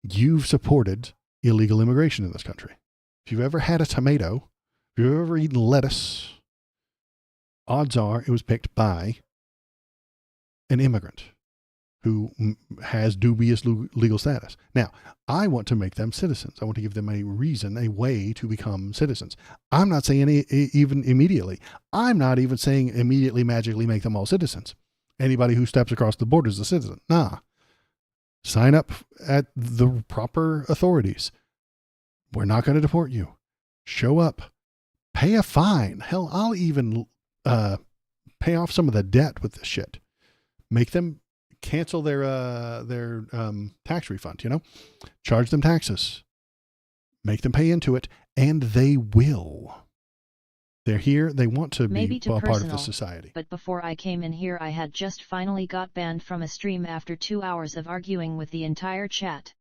you've supported illegal immigration in this country. If you've ever had a tomato, if you've ever eaten lettuce, odds are it was picked by an immigrant who has dubious legal status. Now, I want to make them citizens. I want to give them a reason, a way to become citizens. I'm not saying even immediately. I'm not even saying immediately magically make them all citizens. Anybody who steps across the border is a citizen. Nah. Sign up at the proper authorities. We're not going to deport you. Show up. Pay a fine. Hell, I'll even pay off some of the debt with this shit. Make them cancel their tax refund, charge them taxes, make them pay into it, and they will. They're here. They want to be a part of the society. But before I came in here, I had just finally got banned from a stream after 2 hours of arguing with the entire chat.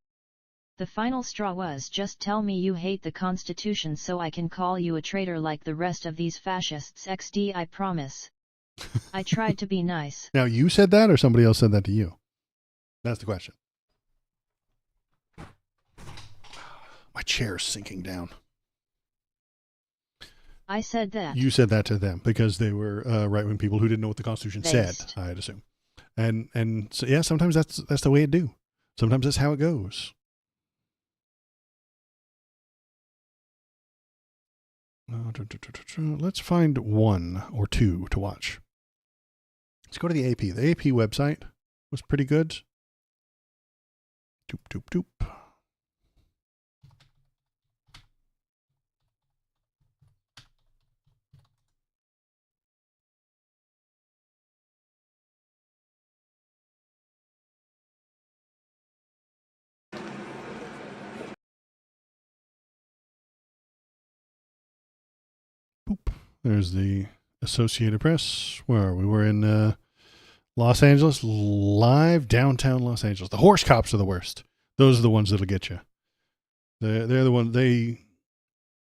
The final straw was just tell me you hate the Constitution so I can call you a traitor like the rest of these fascists XD, I promise. I tried to be nice. Now, you said that or somebody else said that to you? That's the question. My chair's sinking down. I said that. You said that to them because they were right-wing people who didn't know what the Constitution said, I'd assume. And so, yeah, sometimes that's the way it do. Sometimes that's how it goes. Let's find one or two to watch. Let's go to the AP. The AP website was pretty good. Doop, doop, doop. Boop. There's the Associated Press. Where are we? We're in Los Angeles, live downtown Los Angeles. The horse cops are the worst. Those are the ones that'll get you. They're the ones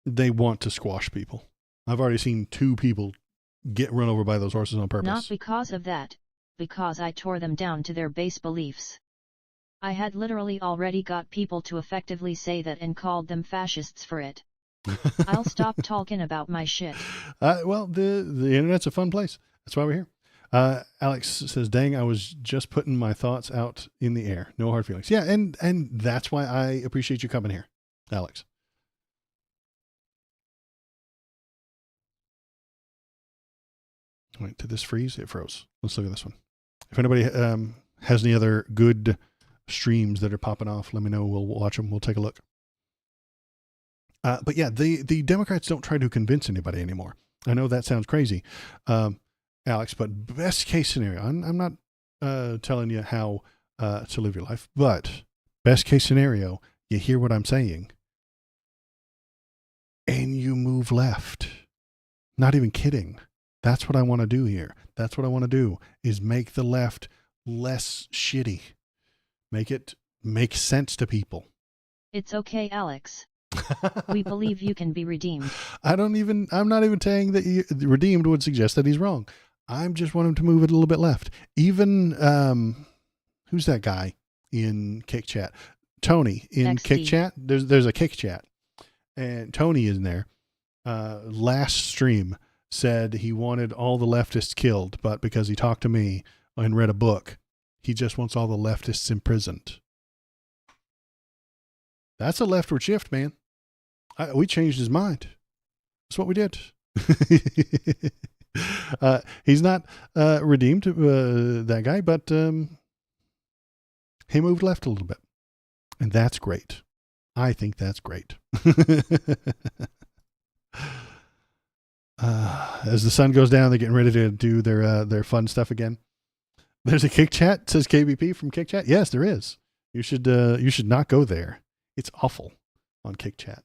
they want to squash people. I've already seen 2 people get run over by those horses on purpose. Not because of that, because I tore them down to their base beliefs. I had literally already got people to effectively say that and called them fascists for it. I'll stop talking about my shit. Well, the internet's a fun place. That's why we're here. Alex says, dang, I was just putting my thoughts out in the air. No hard feelings. Yeah, and that's why I appreciate you coming here, Alex. Wait, did this freeze? It froze. Let's look at this one. If anybody has any other good streams that are popping off, let me know. We'll watch them. We'll take a look. But yeah, the Democrats don't try to convince anybody anymore. I know that sounds crazy, Alex, but best case scenario, I'm not telling you how to live your life, but best case scenario, you hear what I'm saying and you move left. Not even kidding. That's what I want to do here. That's what I want to do is make the left less shitty. Make it make sense to people. It's okay, Alex. We believe you can be redeemed. I'm not even saying that redeemed would suggest that he's wrong. I just want him to move it a little bit left. Even, who's that guy in Kick Chat? Tony in XD. Kick Chat. There's a Kick Chat and Tony is in there. Last stream said he wanted all the leftists killed, but because he talked to me and read a book, he just wants all the leftists imprisoned. That's a leftward shift, man. We changed his mind. That's what we did. He's not redeemed, that guy, but he moved left a little bit. And that's great. I think that's great. As the sun goes down, they're getting ready to do their fun stuff again. There's a Kick Chat, says KBP from Kick Chat. Yes, there is. You should not go there. It's awful on Kick Chat.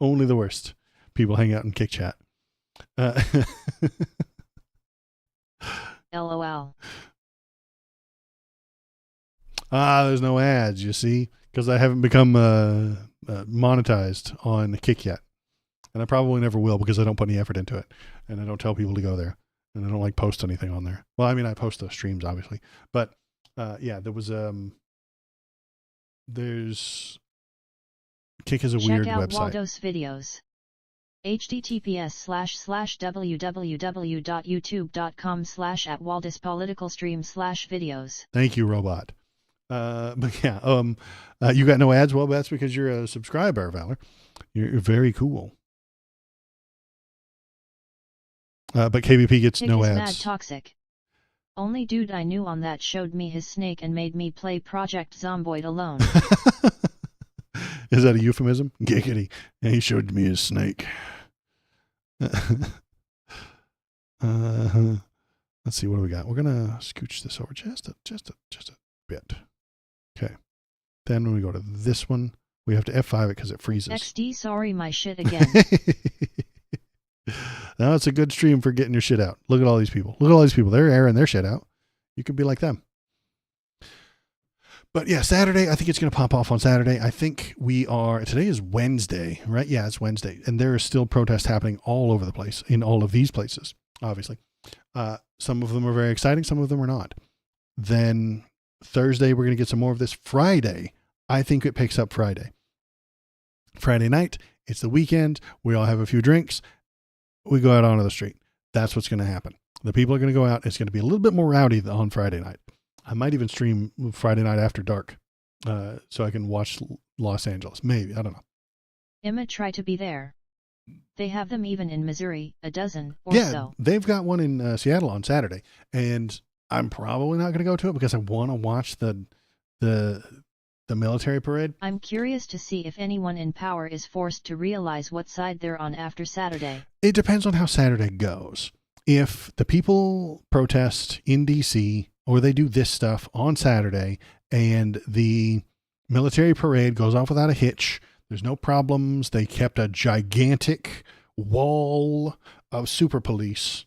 Only the worst people hang out in Kick Chat. LOL. There's no ads, you see, because I haven't become monetized on Kick yet. And I probably never will because I don't put any effort into it. And I don't tell people to go there. And I don't like post anything on there. Well, I mean, I post the streams, obviously. But yeah, there's Kick is a weird Check out website. Waldo's videos. https://www.youtube.com/@waldospoliticalstream/videos. Thank you, robot. But yeah, you got no ads? Well, that's because you're a subscriber, Valor. You're very cool. But KVP gets Kick no is ads. mad toxic. Only dude I knew on that showed me his snake and made me play Project Zomboid alone. Is that a euphemism? Giggity. And he showed me his snake. Let's see, what do we got? We're gonna scooch this over just a bit. Okay. Then when we go to this one, we have to F5 it because it freezes. XD, sorry, my shit again. Now it's a good stream for getting your shit out. Look at all these people. Look at all these people. They're airing their shit out. You could be like them. But yeah, Saturday, I think it's going to pop off on Saturday. I think today is Wednesday, right? Yeah, it's Wednesday. And there is still protests happening all over the place, in all of these places, obviously. Some of them are very exciting. Some of them are not. Then Thursday, we're going to get some more of this. Friday, I think it picks up Friday. Friday night, it's the weekend. We all have a few drinks. We go out onto the street. That's what's going to happen. The people are going to go out. It's going to be a little bit more rowdy on Friday night. I might even stream Friday night after dark so I can watch Los Angeles. Maybe. I don't know. Emma, try to be there. They have them even in Missouri, a dozen or so. Yeah, they've got one in Seattle on Saturday. And I'm probably not going to go to it because I want to watch the military parade. I'm curious to see if anyone in power is forced to realize what side they're on after Saturday. It depends on how Saturday goes. If the people protest in D.C., or they do this stuff on Saturday, and the military parade goes off without a hitch, there's no problems, they kept a gigantic wall of super police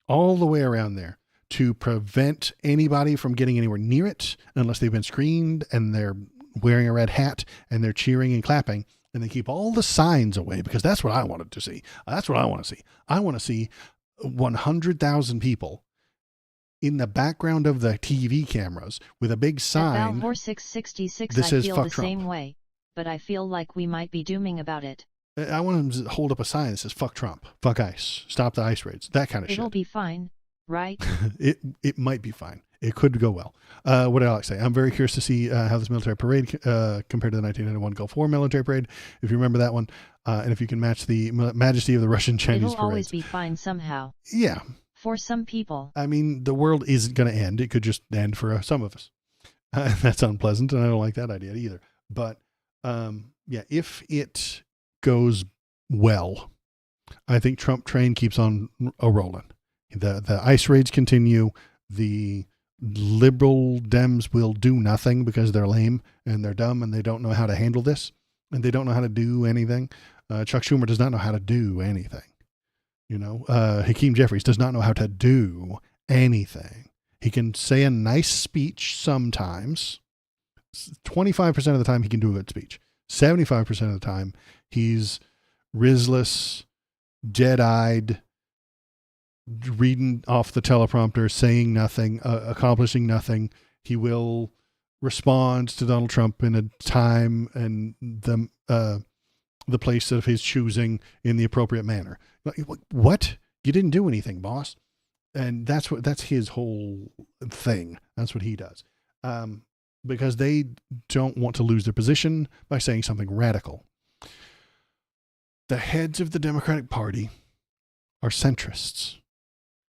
all the way around there to prevent anybody from getting anywhere near it unless they've been screened and they're wearing a red hat and they're cheering and clapping, and they keep all the signs away, because that's what I wanted to see. That's what I want to see. I want to see 100,000 people in the background of the TV cameras with a big sign. At 666, this I is feel fuck the Trump. same way, but I feel like we might be dooming about it. I want them to hold up a sign that says fuck Trump, fuck ICE, stop the ICE raids, that kind of shit. It'll be fine, right? It might be fine. It could go well. What did Alex say? I'm very curious to see how this military parade compared to the 1991 Gulf War military parade, if you remember that one, and if you can match the majesty of the Russian Chinese It'll always parades. be fine somehow. Yeah. For some people. I mean, the world isn't going to end. It could just end for some of us. That's unpleasant, and I don't like that idea either. But yeah, if it goes well, I think Trump train keeps on rolling. The ICE raids continue. The liberal Dems will do nothing because they're lame and they're dumb and they don't know how to handle this, and they don't know how to do anything. Chuck Schumer does not know how to do anything. You know, Hakeem Jeffries does not know how to do anything. He can say a nice speech sometimes. 25% of the time he can do a good speech. 75% of the time he's risless, dead-eyed, reading off the teleprompter, saying nothing, accomplishing nothing. He will respond to Donald Trump in a time and the place of his choosing in the appropriate manner. What? You didn't do anything, boss. And that's his whole thing. That's what he does. Because they don't want to lose their position by saying something radical. The heads of the Democratic Party are centrists.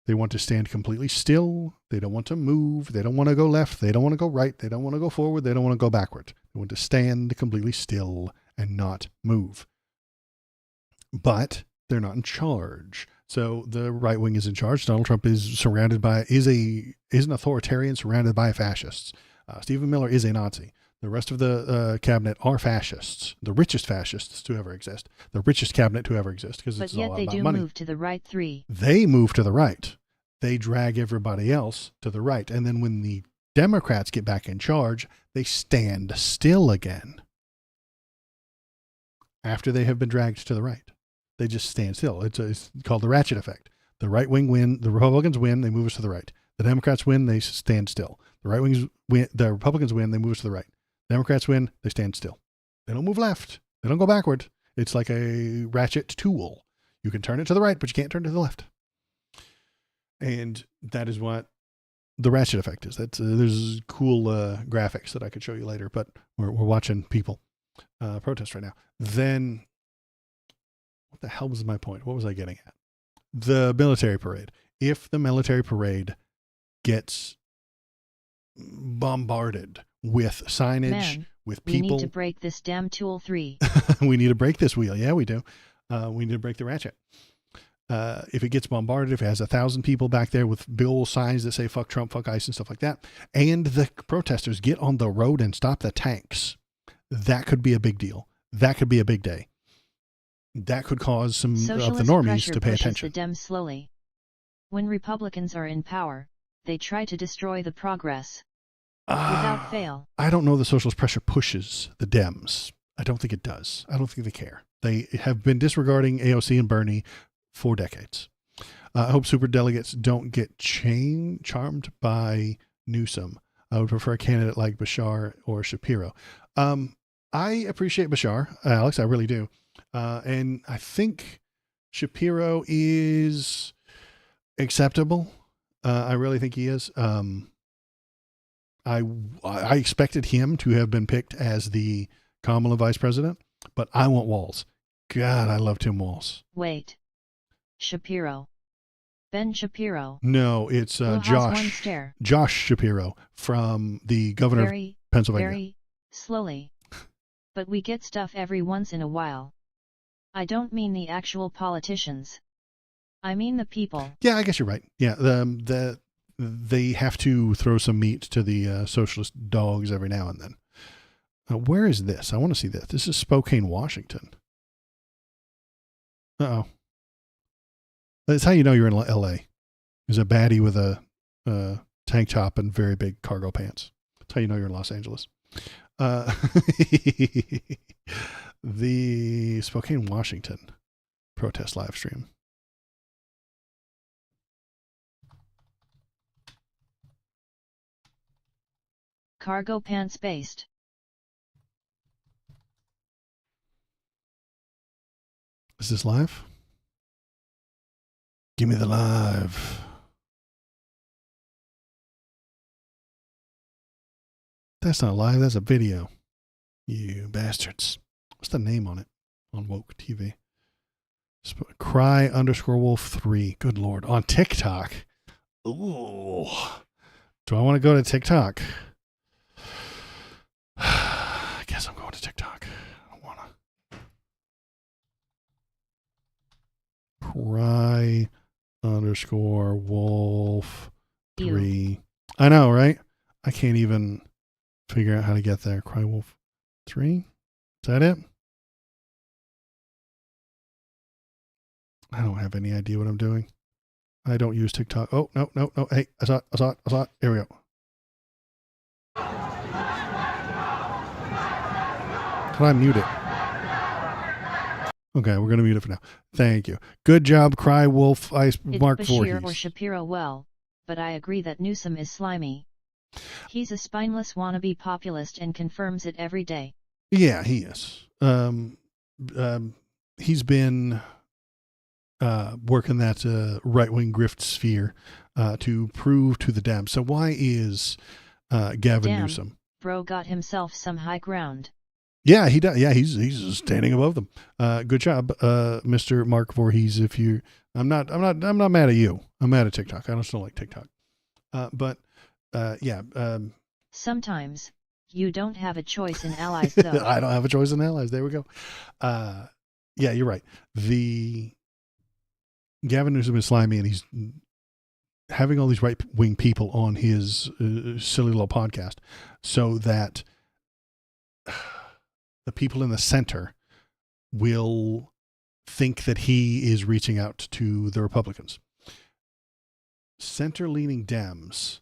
They want to stand completely still. They don't want to move. They don't want to go left. They don't want to go right. They don't want to go forward. They don't want to go backward. They want to stand completely still and not move. But they're not in charge. So the right wing is in charge. Donald Trump is an authoritarian surrounded by fascists. Stephen Miller is a Nazi. The rest of the cabinet are fascists, the richest fascists to ever exist, the richest cabinet to ever exist, because it's all about money. But yet they do move to the right three. They move to the right. They drag everybody else to the right. And then when the Democrats get back in charge, they stand still again after they have been dragged to the right. They just stand still. It's called the ratchet effect. The right wing win, the Republicans win, they move us to the right. The Democrats win, they stand still. The right wings win, the Republicans win, they move us to the right. Democrats win, they stand still. They don't move left. They don't go backward. It's like a ratchet tool. You can turn it to the right, but you can't turn it to the left. And that is what the ratchet effect is. There's cool graphics that I could show you later, but we're watching people protest right now. Then, what the hell was my point? What was I getting at? The military parade. If the military parade gets bombarded with signage, with people. We need to break this damn tool 3. We need to break this wheel. Yeah, we do. We need to break the ratchet. If it gets bombarded, if it has 1,000 people back there with big old signs that say fuck Trump, fuck ICE and stuff like that, and the protesters get on the road and stop the tanks, that could be a big deal. That could be a big day. That could cause some Socialist of the normies to pay pushes attention. The Dems slowly. When Republicans are in power, they try to destroy the progress. Without fail. I don't know the socialist pressure pushes the Dems. I don't think it does. I don't think they care. They have been disregarding AOC and Bernie for decades. I hope superdelegates don't get charmed by Newsom. I would prefer a candidate like Bashar or Shapiro. I appreciate Bashar, Alex. I really do. And I think Shapiro is acceptable. I really think he is. I expected him to have been picked as the Kamala vice president, but I want Walz. God, I love Tim Walz. Wait. Shapiro. Ben Shapiro. No, it's Josh Shapiro from the governor of Pennsylvania. Very slowly. But we get stuff every once in a while. I don't mean the actual politicians. I mean the people. Yeah, I guess you're right. Yeah, they have to throw some meat to the socialist dogs every now and then. Where is this? I want to see this. This is Spokane, Washington. Uh-oh. That's how you know you're in L.A. There's a baddie with a tank top and very big cargo pants. That's how you know you're in Los Angeles. The Spokane, Washington protest live stream. Cargo pants based. Is this live? Give me the live. That's not live. That's a video. You bastards. What's the name on it? On Woke TV. Cry_wolf3. Good Lord. On TikTok. Ooh. Do I want to go to TikTok? I guess I'm going to TikTok. I don't want to. Cry_wolf3. I know, right? I can't even figure out how to get there. Crywolf3? Is that it? I don't have any idea what I'm doing. I don't use TikTok. Oh, no. Hey, I saw it. Here we go. How do I mute it? Okay, we're going to mute it for now. Thank you. Good job, Crywolf Ice Mark Voorhees. Bashir or Shapiro well, but I agree that Newsom is slimy. He's a spineless wannabe populist and confirms it every day. Yeah, he is. He's been working that right-wing grift sphere to prove to the Dems. So why is Gavin Newsom? Bro got himself some high ground. Yeah, he does. Yeah, he's standing above them. Good job, Mr. Mark Voorhees. If you, I'm not mad at you. I'm mad at TikTok. I just don't like TikTok. Sometimes you don't have a choice in allies, though. I don't have a choice in allies. There we go. Yeah, you're right. The Gavin Newsom is slimy, and he's having all these right-wing people on his silly little podcast so that the people in the center will think that he is reaching out to the Republicans. Center-leaning Dems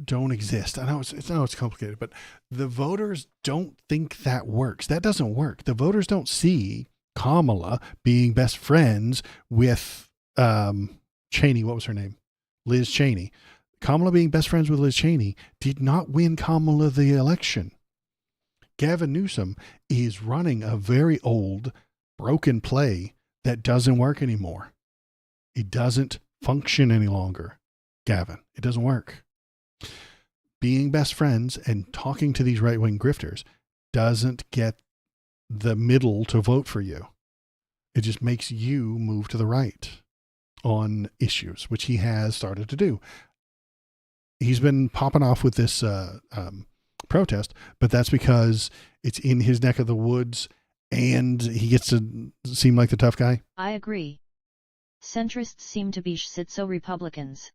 don't exist. I know it's complicated, but the voters don't think that works. That doesn't work. The voters don't see Kamala being best friends with Cheney. What was her name? Liz Cheney. Kamala being best friends with Liz Cheney did not win Kamala the election. Gavin Newsom is running a very old, broken play that doesn't work anymore. It doesn't function any longer, Gavin. It doesn't work. Being best friends and talking to these right-wing grifters doesn't get the middle to vote for you. It just makes you move to the right on issues, which he has started to do. He's been popping off with this protest, but that's because it's in his neck of the woods and he gets to seem like the tough guy. I agree. Centrists seem to be schizo Republicans.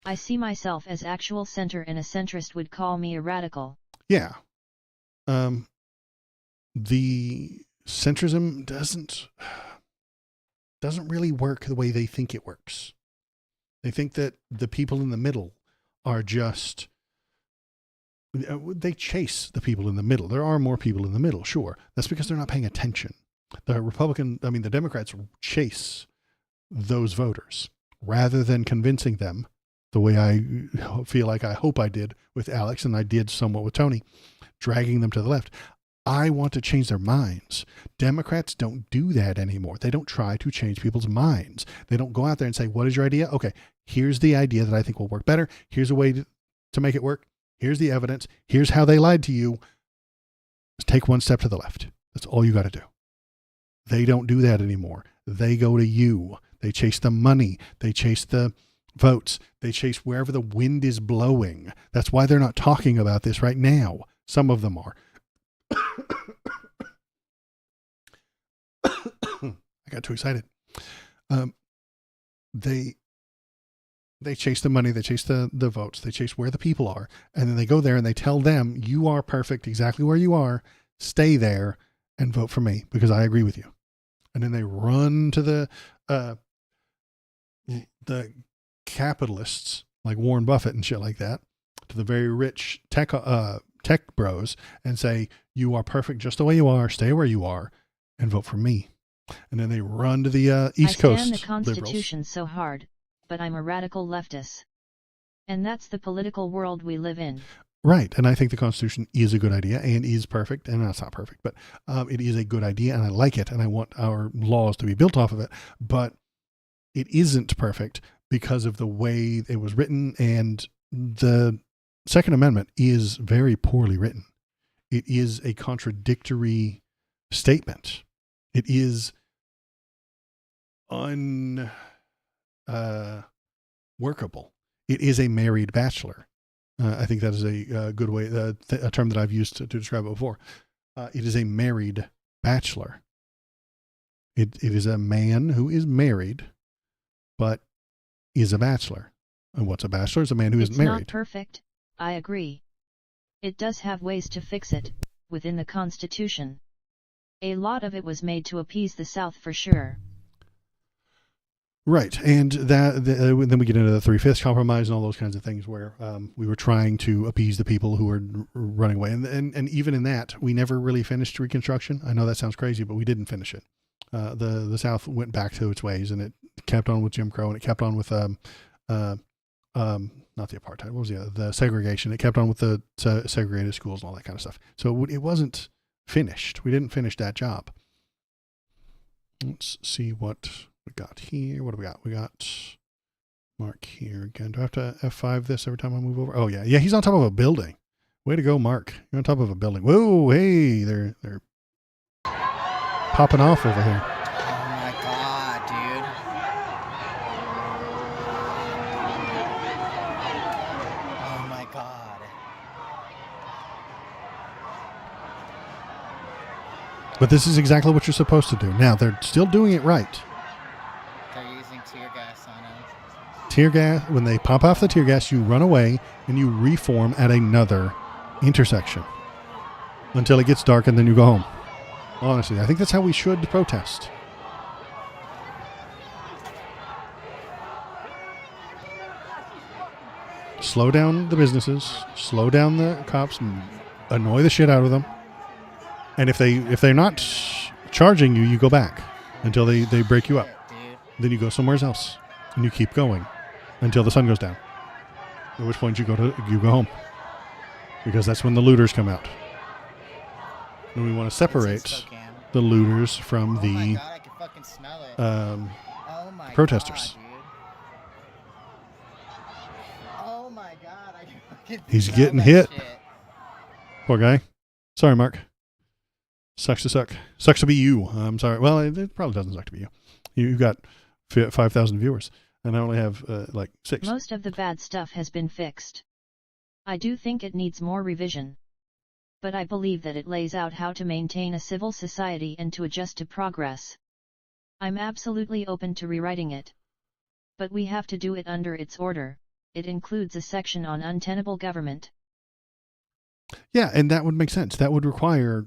I see myself as actual center, and a centrist would call me a radical. Yeah. The centrism doesn't really work the way they think it works. They think that the people in the middle are just, they chase the people in the middle. There are more people in the middle, sure. That's because they're not paying attention. The Democrats chase those voters rather than convincing them the way I feel like I hope I did with Alex, and I did somewhat with Tony, dragging them to the left. I want to change their minds. Democrats don't do that anymore. They don't try to change people's minds. They don't go out there and say, what is your idea? Okay, here's the idea that I think will work better. Here's a way to make it work. Here's the evidence. Here's how they lied to you. Just take one step to the left. That's all you got to do. They don't do that anymore. They go to you. They chase the money. They chase the votes. They chase wherever the wind is blowing. That's why they're not talking about this right now. Some of them are. I got too excited. They chase the money, they chase the votes, they chase where the people are, and then they go there and they tell them, you are perfect exactly where you are, stay there and vote for me because I agree with you. And then they run to the capitalists like Warren Buffett and shit like that, to the very rich tech bros, and say, you are perfect just the way you are, stay where you are, and vote for me. And then they run to the East Coast I stand the Constitution liberals. so hard, but I'm a radical leftist. And that's the political world we live in. Right. And I think the Constitution is a good idea and is perfect. And that's not perfect, but it is a good idea and I like it. And I want our laws to be built off of it. But it isn't perfect because of the way it was written. And the Second Amendment is very poorly written. It is a contradictory statement. It is unworkable. It is a married bachelor. I think that is a good way, a term that I've used to describe it before. It is a married bachelor. It is a man who is married, but is a bachelor. And what's a bachelor? It's a man who is married. It's not perfect, I agree. It does have ways to fix it, within the Constitution. A lot of it was made to appease the South for sure. Right. And then we get into the 3/5 compromise and all those kinds of things where we were trying to appease the people who were running away. And even in that, we never really finished Reconstruction. I know that sounds crazy, but we didn't finish it. The South went back to its ways, and it kept on with Jim Crow, and it kept on with not the apartheid. What was the segregation? It kept on with the segregated schools and all that kind of stuff. So it wasn't finished. We didn't finish that job. Let's see what we got here. What do we got? We got Mark here again. Do I have to F5 this every time I move over? Oh yeah. Yeah, he's on top of a building. Way to go, Mark. You're on top of a building. Whoa, hey, they're popping off over here. Oh my god, dude. Oh my god. But this is exactly what you're supposed to do. Now, they're still doing it right. They're using tear gas on him. Tear gas, when they pop off the tear gas, you run away and you reform at another intersection until it gets dark and then you go home. Honestly, I think that's how we should protest. Slow down the businesses, slow down the cops, and annoy the shit out of them. And if they're not charging you, you go back until they break you up. Dude. Then you go somewhere else, and you keep going until the sun goes down. At which point you go home, because that's when the looters come out. And we want to separate the looters from Oh my the god, I can fucking smell it. Oh my protesters. God, dude. Oh my god, I can fucking He's smell getting that hit. shit. Poor guy. Sorry, Mark. Sucks to suck. Sucks to be you. I'm sorry. Well, it probably doesn't suck to be you. You've got 5,000 viewers, and I only have like 6. Most of the bad stuff has been fixed. I do think it needs more revision. But I believe that it lays out how to maintain a civil society and to adjust to progress. I'm absolutely open to rewriting it. But we have to do it under its order. It includes a section on untenable government. Yeah, and that would make sense. That would require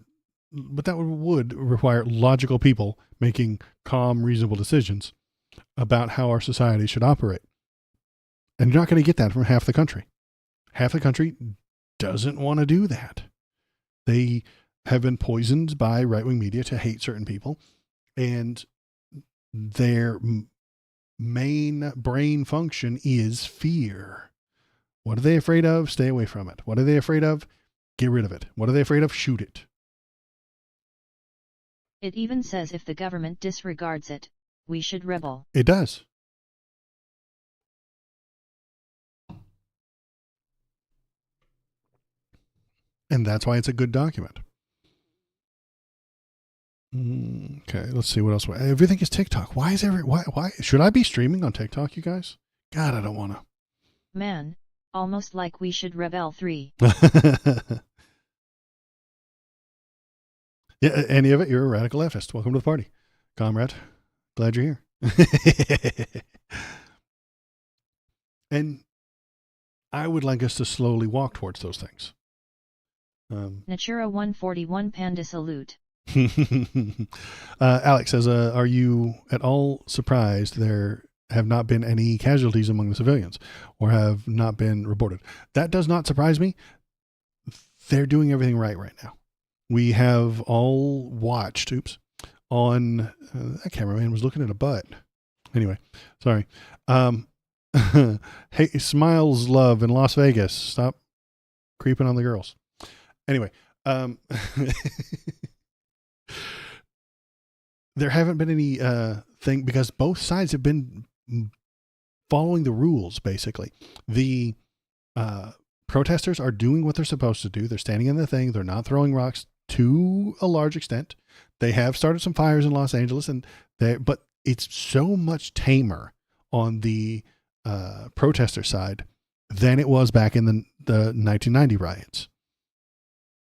logical people making calm, reasonable decisions about how our society should operate. And you're not going to get that from half the country. Half the country doesn't want to do that. They have been poisoned by right-wing media to hate certain people, and their main brain function is fear. What are they afraid of? Stay away from it. What are they afraid of? Get rid of it. What are they afraid of? Shoot it. It even says if the government disregards it, we should rebel. It does. And that's why it's a good document. Okay, let's see what else. Everything is TikTok. Why should I be streaming on TikTok, you guys? God, I don't want to. Man, almost like we should rebel 3. Yeah, any of it, you're a radical leftist. Welcome to the party, comrade. Glad you're here. And I would like us to slowly walk towards those things. Natura 141 Panda Salute. Alex says, are you at all surprised there have not been any casualties among the civilians or have not been reported? That does not surprise me. They're doing everything right now. We have all watched, on, that cameraman was looking at a butt. Anyway, sorry. Hey, Smiles Love in Las Vegas. Stop creeping on the girls. Anyway, there haven't been any thing because both sides have been following the rules, basically. The protesters are doing what they're supposed to do. They're standing in the thing. They're not throwing rocks to a large extent. They have started some fires in Los Angeles, but it's so much tamer on the protester side than it was back in the 1990 riots.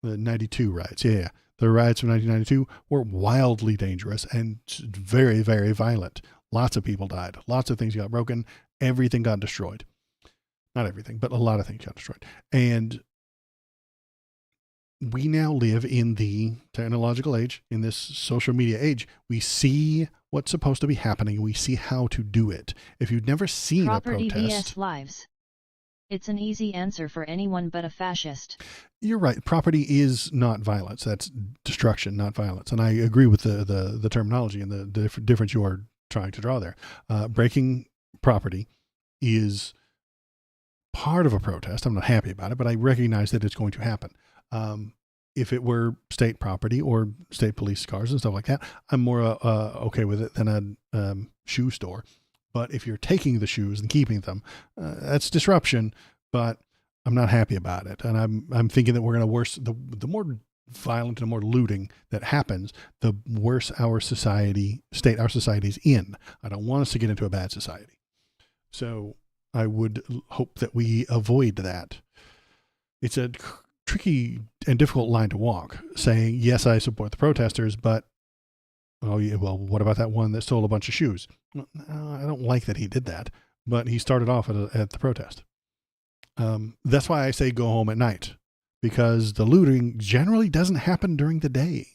The 92 riots, yeah. The riots of 1992 were wildly dangerous and very, very violent. Lots of people died. Lots of things got broken. Everything got destroyed. Not everything, but a lot of things got destroyed. And we now live in the technological age, in this social media age. We see what's supposed to be happening. We see how to do it. If you've never seen Property a protest... vs. lives. It's an easy answer for anyone but a fascist. You're right. Property is not violence. That's destruction, not violence. And I agree with the terminology and the difference you are trying to draw there. Breaking property is part of a protest. I'm not happy about it, but I recognize that it's going to happen. If it were state property or state police cars and stuff like that, I'm more okay with it than a shoe store. But if you're taking the shoes and keeping them, that's disruption, but I'm not happy about it. And I'm thinking that we're going to worse, the more violent and more looting that happens, the worse our society's in. I don't want us to get into a bad society. So I would hope that we avoid that. It's a tricky and difficult line to walk, saying, yes, I support the protesters, but oh yeah, well, what about that one that stole a bunch of shoes? Well, I don't like that he did that, but he started off at the protest. That's why I say go home at night, because the looting generally doesn't happen during the day.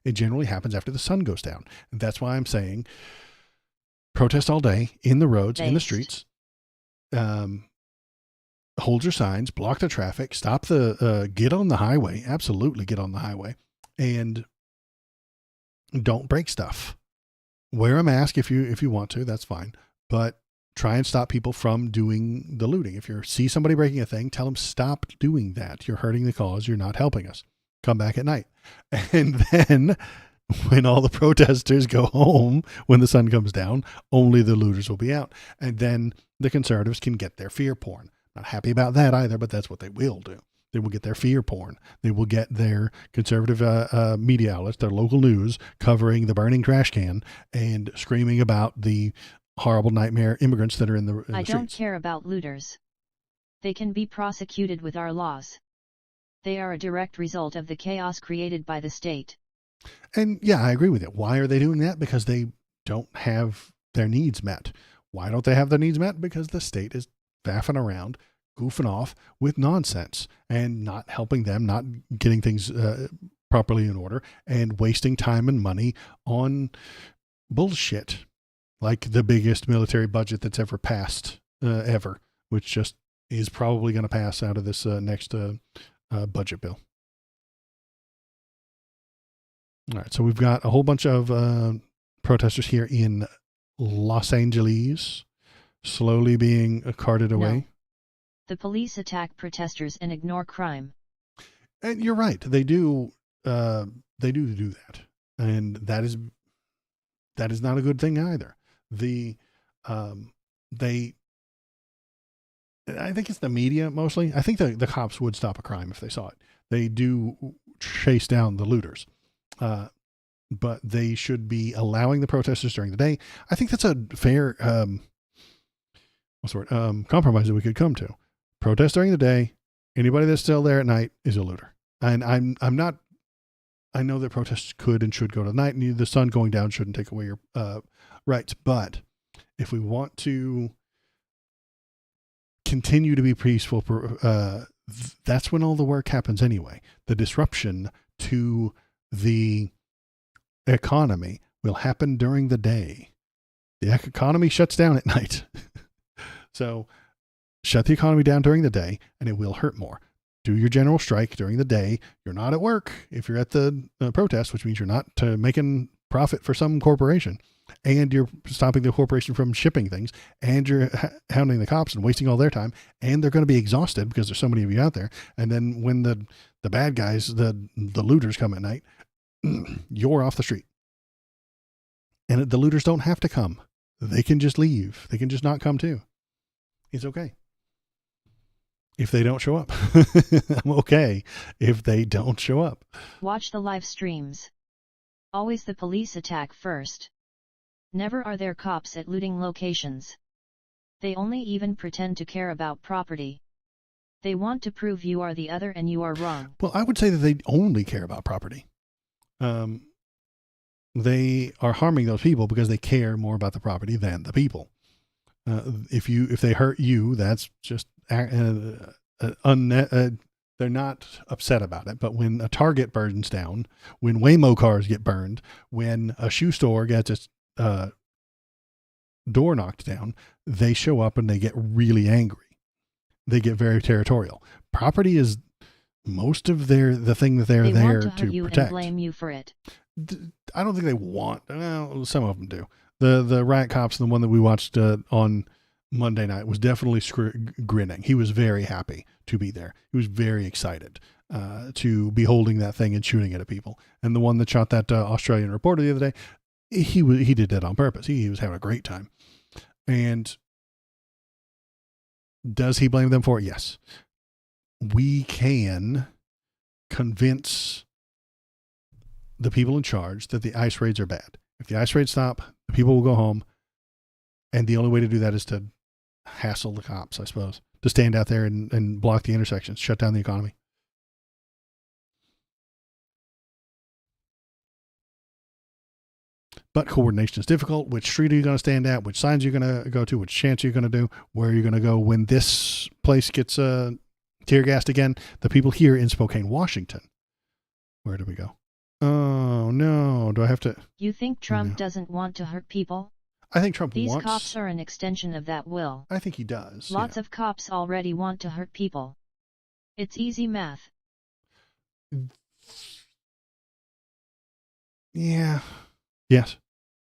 It generally happens after the sun goes down. And that's why I'm saying protest all day in the roads, in the streets. Hold your signs, block the traffic, stop get on the highway. Absolutely get on the highway. And don't break stuff. Wear a mask if you want to, that's fine. But try and stop people from doing the looting. If you see somebody breaking a thing, tell them stop doing that. You're hurting the cause. You're not helping us. Come back at night. And then when all the protesters go home, when the sun comes down, only the looters will be out. And then the conservatives can get their fear porn. Not happy about that either, but that's what they will do. They will get their fear porn. They will get their conservative media outlets, their local news, covering the burning trash can and screaming about the horrible nightmare immigrants that are in the streets. I don't care about looters. They can be prosecuted with our laws. They are a direct result of the chaos created by the state. And yeah, I agree with you. Why are they doing that? Because they don't have their needs met. Why don't they have their needs met? Because the state is faffing around, goofing off with nonsense and not helping them, not getting things properly in order, and wasting time and money on bullshit, like the biggest military budget that's ever passed, ever, which just is probably going to pass out of this next budget bill. All right, so we've got a whole bunch of protesters here in Los Angeles, slowly being carted away. No. The police attack protesters and ignore crime. And you're right. They do do that. And that is not a good thing either. I think it's the media mostly. I think the cops would stop a crime if they saw it. They do chase down the looters. But they should be allowing the protesters during the day. I think that's a fair, compromise that we could come to. Protest during the day. Anybody that's still there at night is a looter. And I'm not, I know that protests could and should go to night, and the sun going down shouldn't take away your rights. But if we want to continue to be peaceful, that's when all the work happens anyway. The disruption to the economy will happen during the day. The economy shuts down at night. So shut the economy down during the day and it will hurt more. Do your general strike during the day. You're not at work if you're at the protest, which means you're not making profit for some corporation, and you're stopping the corporation from shipping things, and you're hounding the cops and wasting all their time, and they're going to be exhausted because there's so many of you out there. And then when the bad guys, the looters come at night, you're off the street. And the looters don't have to come. They can just leave. They can just not come too. It's okay. If they don't show up. I'm okay if they don't show up. Watch the live streams. Always the police attack first. Never are there cops at looting locations. They only even pretend to care about property. They want to prove you are the other and you are wrong. Well, I would say that they only care about property. They are harming those people because they care more about the property than the people. If they hurt you, that's just they're not upset about it. But when a Target burns down, when Waymo cars get burned, when a shoe store gets its door knocked down, they show up and they get really angry. They get very territorial. Property is most of the thing that they're there want to hurt you protect. And blame you for it. I don't think they want. Well, some of them do. The riot cops, the one that we watched on Monday night, was definitely grinning. He was very happy to be there. He was very excited to be holding that thing and shooting it at people. And the one that shot that Australian reporter the other day, he did that on purpose. He was having a great time. And does he blame them for it? Yes. We can convince the people in charge that the ICE raids are bad. If the ICE raids stop, the people will go home. And the only way to do that is to hassle the cops, I suppose, to stand out there and block the intersections, shut down the economy. But coordination is difficult. Which street are you going to stand at? Which signs are you going to go to? Which chants are you going to do? Where are you going to go when this place gets tear gassed again? The people here in Spokane, Washington. Where do we go? Oh, no. Do I have to? You think Trump doesn't want to hurt people? I think Trump These wants. These cops are an extension of that will. I think he does. Lots of cops already want to hurt people. It's easy math. Yeah. Yes,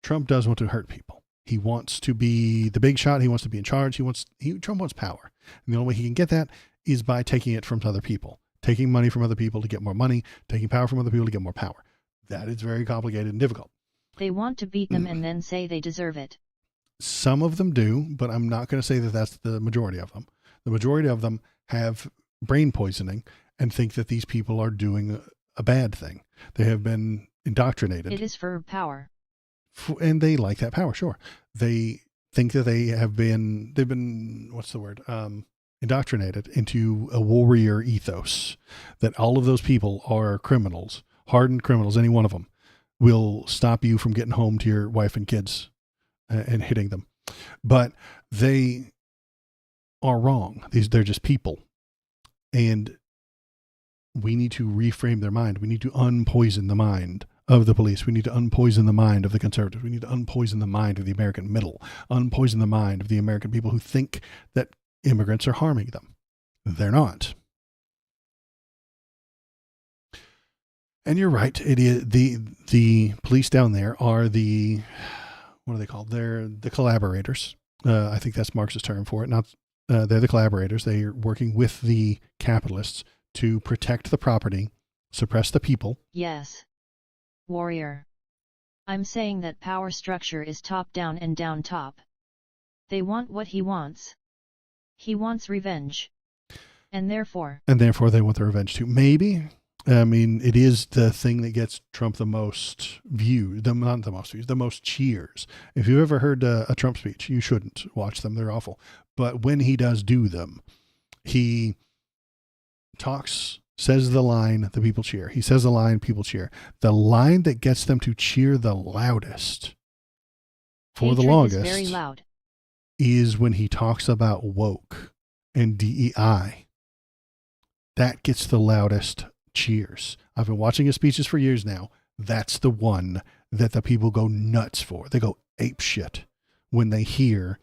Trump does want to hurt people. He wants to be the big shot. He wants to be in charge. Trump wants power. And the only way he can get that is by taking it from other people, taking money from other people to get more money, taking power from other people to get more power. That is very complicated and difficult. They want to beat them and then say they deserve it. Some of them do, but I'm not going to say that that's the majority of them. The majority of them have brain poisoning and think that these people are doing a bad thing. They have been indoctrinated. It is for power. And they like that power, sure. They think that they've been, indoctrinated into a warrior ethos, that all of those people are criminals, hardened criminals, any one of them will stop you from getting home to your wife and kids and hitting them. But they are wrong. They're just people. And we need to reframe their mind. We need to unpoison the mind of the police. We need to unpoison the mind of the conservatives. We need to unpoison the mind of the American middle, unpoison the mind of the American people who think that immigrants are harming them. They're not. And you're right. It is the police down there are what are they called? They're the collaborators. I think that's Marx's term for it. They're the collaborators. They are working with the capitalists to protect the property, suppress the people. Yes. Warrior. I'm saying that power structure is top down and down top. They want what he wants. He wants revenge. And therefore they want the revenge too. Maybe. I mean, it is the thing that gets Trump the most views, the most cheers. If you've ever heard a Trump speech, you shouldn't watch them. They're awful. But when he does do them, he talks, says the line, the people cheer. He says the line, people cheer. The line that gets them to cheer the loudest for the longest is very loud. Is when he talks about woke and DEI. That gets the loudest cheers. I've been watching his speeches for years now. That's the one that the people go nuts for. They go ape shit when they hear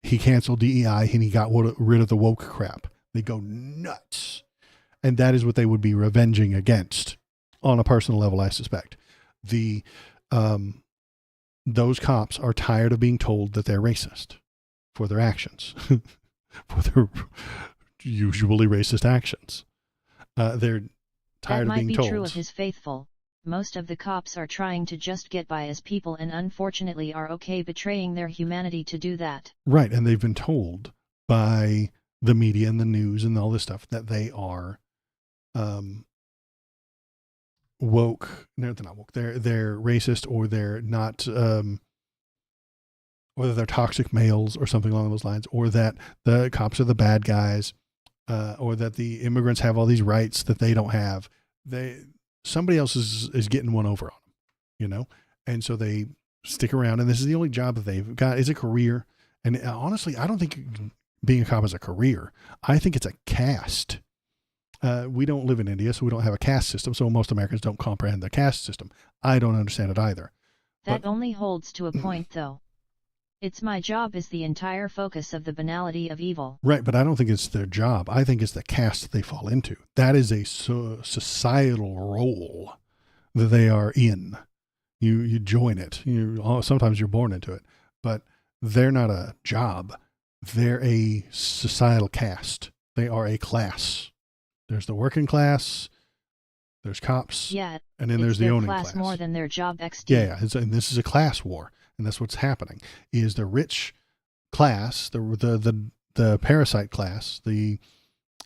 he canceled DEI and he got rid of the woke crap. They go nuts. And that is what they would be revenging against on a personal level, I suspect. Those cops are tired of being told that they're racist for their actions, for their usually racist actions. They're tired of being told. That might be true of his faithful. Most of the cops are trying to just get by as people and unfortunately are okay betraying their humanity to do that. Right. And they've been told by the media and the news and all this stuff that they are woke. No, they're not woke. They're racist, or they're not, whether they're toxic males or something along those lines, or that the cops are the bad guys. Or that the immigrants have all these rights that they don't have. Somebody else is getting one over on them, you know? And so they stick around, and this is the only job that they've got. Is a career. And honestly, I don't think being a cop is a career. I think it's a caste. We don't live in India, so we don't have a caste system. So most Americans don't comprehend the caste system. I don't understand it either. That only holds to a point, though. It's my job is the entire focus of the banality of evil. Right, but I don't think it's their job. I think it's the caste they fall into. That is a societal role that they are in. You join it. Sometimes you're born into it, but they're not a job. They're a societal caste. They are a class. There's the working class. There's cops. Yeah, and then there's the owning class. More than their job. XD. Yeah, and this is a class war. And that's what's happening, is the rich class, the parasite class, the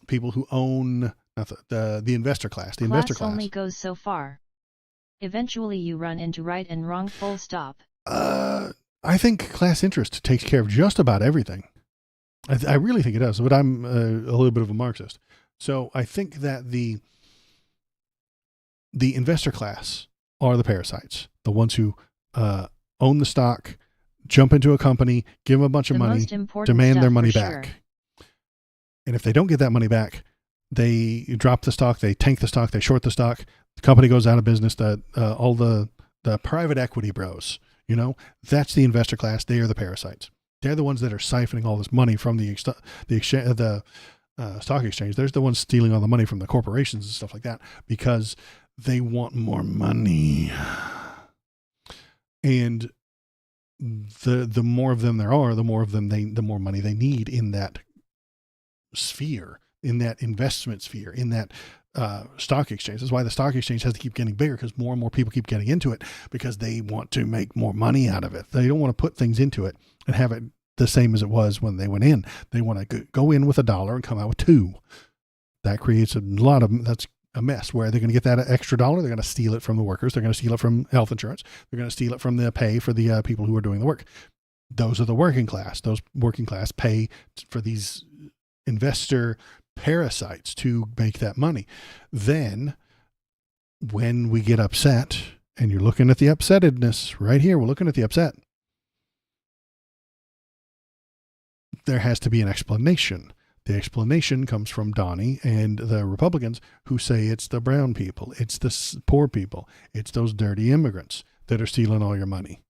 people who own, not the investor class, the investor class. Only goes so far. Eventually you run into right and wrong, full stop. I think class interest takes care of just about everything. I really think it does, but I'm a little bit of a Marxist. So I think that the investor class are the parasites, the ones who, own the stock, jump into a company, give them a bunch of money, demand their money back. Sure. And if they don't get that money back, they drop the stock, they tank the stock, they short the stock, the company goes out of business. All the private equity bros, that's the investor class. They are the parasites. They're the ones that are siphoning all this money from the stock exchange. They're the ones stealing all the money from the corporations and stuff like that because they want more money. And the more of them there are, the more money they need in that sphere, in that investment sphere, in that stock exchange. That's why the stock exchange has to keep getting bigger, because more and more people keep getting into it because they want to make more money out of it. They don't want to put things into it and have it the same as it was when they went in. They want to go in with $1 and come out with $2. That creates that's a mess. Where they're going to get that extra $1, they're going to steal it from the workers. They're going to steal it from health insurance. They're going to steal it from the pay for the people who are doing the work. Those are the working class. Those working class pay for these investor parasites to make that money. Then when we get upset, and you're looking at the upsettedness right here, we're looking at the upset. There has to be an explanation. The explanation comes from Donnie and the Republicans, who say it's the brown people, it's the poor people, it's those dirty immigrants that are stealing all your money.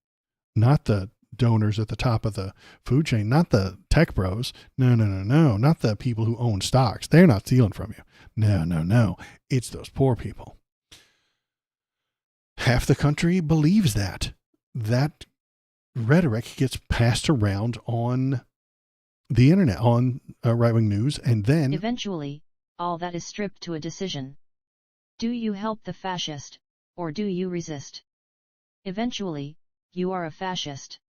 Not the donors at the top of the food chain, not the tech bros. No, not the people who own stocks. They're not stealing from you. No. It's those poor people. Half the country believes that. That rhetoric gets passed around on the internet, on right-wing news, and then eventually, all that is stripped to a decision. Do you help the fascist, or do you resist? Eventually, you are a fascist.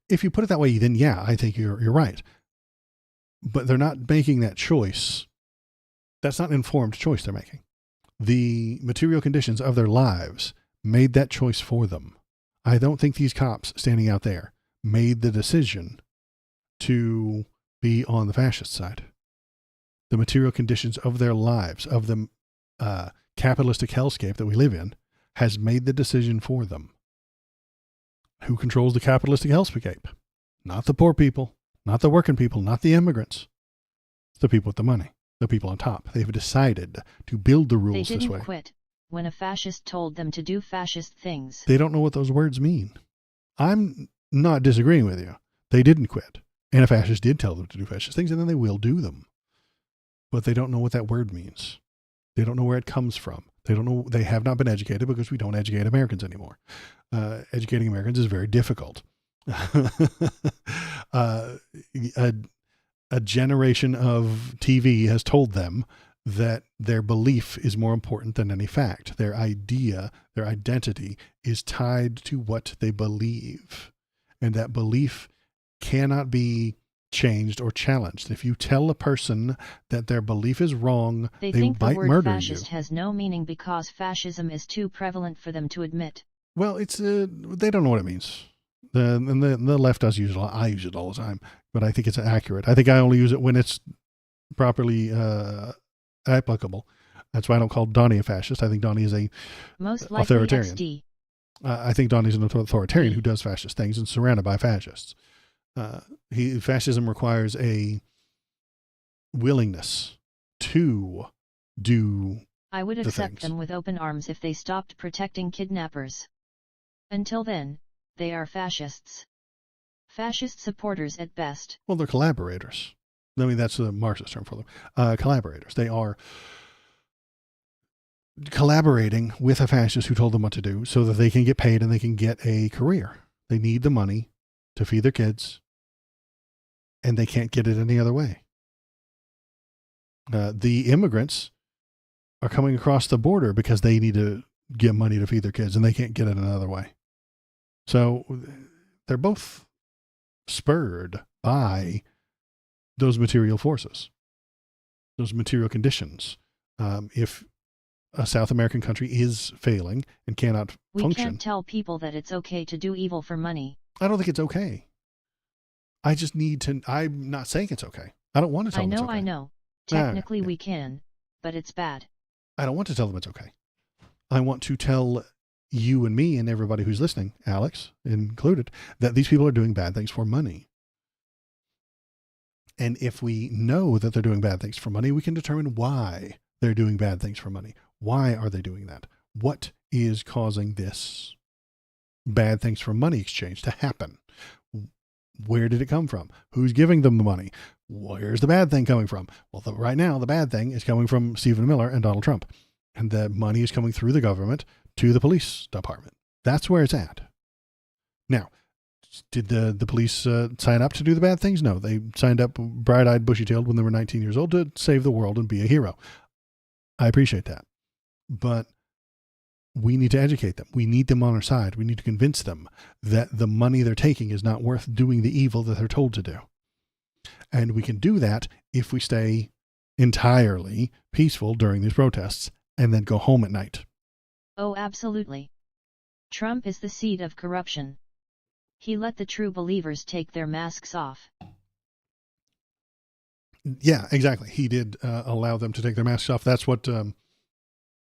If you put it that way, then yeah, I think you're right. But they're not making that choice. That's not an informed choice they're making. The material conditions of their lives made that choice for them. I don't think these cops standing out there made the decision to be on the fascist side. The material conditions of their lives, of the capitalistic hellscape that we live in, has made the decision for them. Who controls the capitalistic hellscape? Not the poor people, not the working people, not the immigrants. It's the people with the money, the people on top. They've decided to build the rules this way. They didn't quit when a fascist told them to do fascist things. They don't know what those words mean. I'm not disagreeing with you. They didn't quit. And a fascist did tell them to do fascist things, and then they will do them. But they don't know what that word means. They don't know where it comes from. They don't know. They have not been educated, because we don't educate Americans anymore. Educating Americans is very difficult. A generation of TV has told them that their belief is more important than any fact. Their idea, their identity is tied to what they believe. And that belief cannot be changed or challenged. If you tell a person that their belief is wrong, they think might the word murder fascist you. has no meaning because fascism is too prevalent for them to admit. Well, it's they don't know what it means. The left does use it a lot. I use it all the time, but I think it's accurate. I think I only use it when it's properly applicable. That's why I don't call Donnie a fascist. I think Donnie is a most likely authoritarian. XD. I think Donnie's an authoritarian who does fascist things and surrounded by fascists. Fascism requires a willingness to do. I would accept things. them with open arms if they stopped protecting kidnappers. Until then, they are fascists. Fascist supporters at best. Well, they're collaborators. I mean, that's a Marxist term for them. Collaborators. They are collaborating with a fascist who told them what to do so that they can get paid and they can get a career. They need the money to feed their kids, and they can't get it any other way. The immigrants are coming across the border because they need to get money to feed their kids, and they can't get it another way. So they're both spurred by those material forces, those material conditions. If a South American country is failing and cannot function. We can't tell people that it's okay to do evil for money. I don't think it's okay. I just need to, I'm not saying it's okay. I don't want to tell them it's okay. I know. Technically we can, but it's bad. I don't want to tell them it's okay. I want to tell you and me and everybody who's listening, Alex included, that these people are doing bad things for money. And if we know that they're doing bad things for money, we can determine why they're doing bad things for money. Why are they doing that? What is causing this bad things for money exchange to happen? Where did it come from? Who's giving them the money? Where's the bad thing coming from? Well, right now, the bad thing is coming from Stephen Miller and Donald Trump. And the money is coming through the government to the police department. That's where it's at. Now, did the police sign up to do the bad things? No, they signed up bright-eyed, bushy-tailed when they were 19 years old to save the world and be a hero. I appreciate that. But we need to educate them. We need them on our side. We need to convince them that the money they're taking is not worth doing the evil that they're told to do. And we can do that if we stay entirely peaceful during these protests and then go home at night. Oh, absolutely. Trump is the seed of corruption. He let the true believers take their masks off. Yeah, exactly. He did allow them to take their masks off. That's what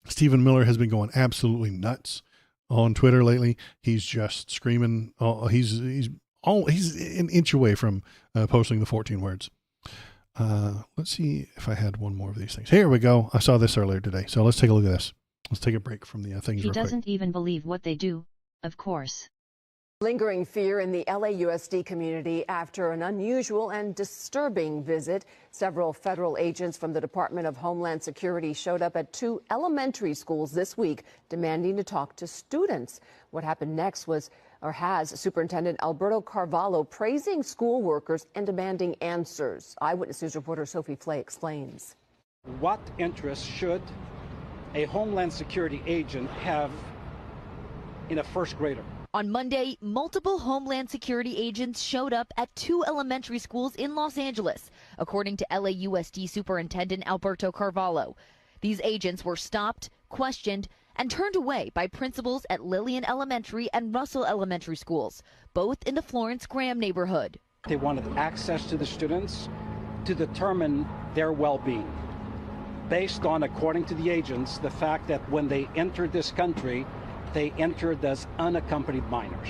Stephen Miller has been going absolutely nuts on Twitter lately. He's just screaming. He's an inch away from posting the 14 words. Let's see if I had one more of these things. Here we go. I saw this earlier today. So let's take a look at this. Let's take a break from the things. He doesn't even believe what they do, of course. Lingering fear in the LAUSD community after an unusual and disturbing visit. Several federal agents from the Department of Homeland Security showed up at 2 elementary schools this week demanding to talk to students. What happened next has Superintendent Alberto Carvalho praising school workers and demanding answers. Eyewitness News reporter Sophie Flay explains. What interest should a Homeland Security agent have in a first grader? On Monday, multiple Homeland Security agents showed up at 2 elementary schools in Los Angeles, according to LAUSD Superintendent Alberto Carvalho. These agents were stopped, questioned, and turned away by principals at Lillian Elementary and Russell Elementary Schools, both in the Florence Graham neighborhood. They wanted access to the students to determine their well-being, based on, according to the agents, the fact that when they entered this country, they entered as unaccompanied minors.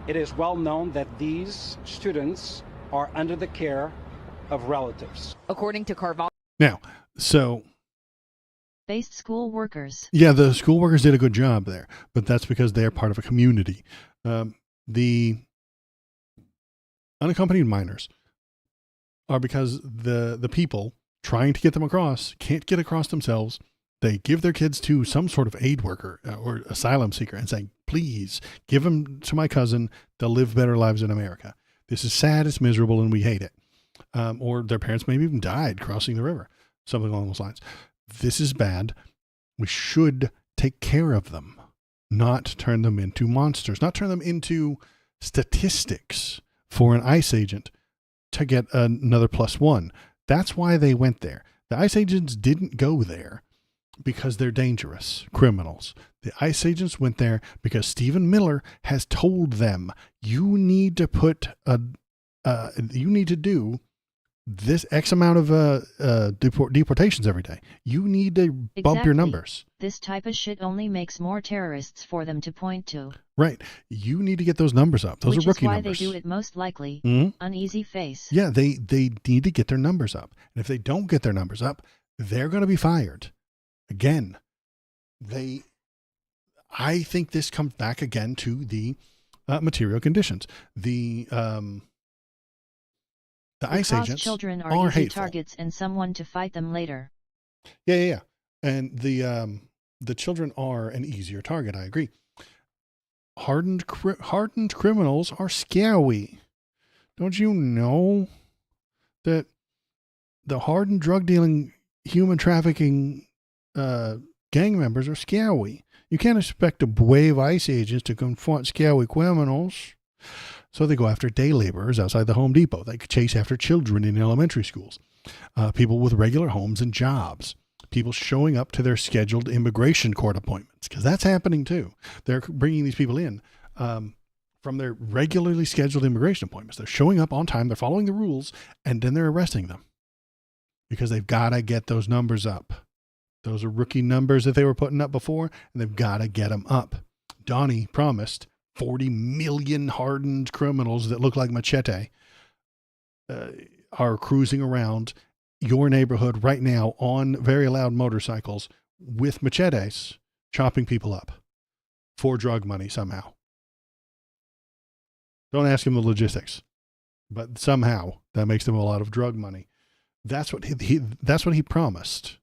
It is well known that these students are under the care of relatives. According to Carvalho. Now, so Based school workers. yeah, the school workers did a good job there, but that's because they're part of a community. The unaccompanied minors are because the people trying to get them across can't get across themselves. They give their kids to some sort of aid worker or asylum seeker and say, please give them to my cousin. They'll live better lives in America. This is sad. It's miserable and we hate it. Or their parents maybe even died crossing the river, something along those lines. This is bad. We should take care of them, not turn them into monsters, not turn them into statistics for an ICE agent to get another +1. That's why they went there. The ICE agents didn't go there because they're dangerous criminals. The ICE agents went there because Stephen Miller has told them, you need to do this X amount of deportations every day. You need to bump your numbers. This type of shit only makes more terrorists for them to point to. Right. You need to get those numbers up. Those are rookie numbers. Which is why they do it most likely. Uneasy face. Yeah, they need to get their numbers up. And if they don't get their numbers up, they're going to be fired. Again, I think this comes back again to the material conditions. The ICE agents children are easy hateful. Targets and someone to fight them later. Yeah. And the children are an easier target. I agree. Hardened criminals are scary. Don't you know that the hardened drug dealing, human trafficking gang members are scary? You can't expect a brave ICE agents to confront scary criminals. So they go after day laborers outside the Home Depot. They chase after children in elementary schools, people with regular homes and jobs, people showing up to their scheduled immigration court appointments, because that's happening too. They're bringing these people in from their regularly scheduled immigration appointments. They're showing up on time. They're following the rules, and then they're arresting them because they've got to get those numbers up. Those are rookie numbers that they were putting up before, and they've got to get them up. Donnie promised 40 million hardened criminals that look like Machete are cruising around your neighborhood right now on very loud motorcycles with machetes, chopping people up for drug money somehow. Don't ask him the logistics, but somehow that makes them a lot of drug money. That's what he promised.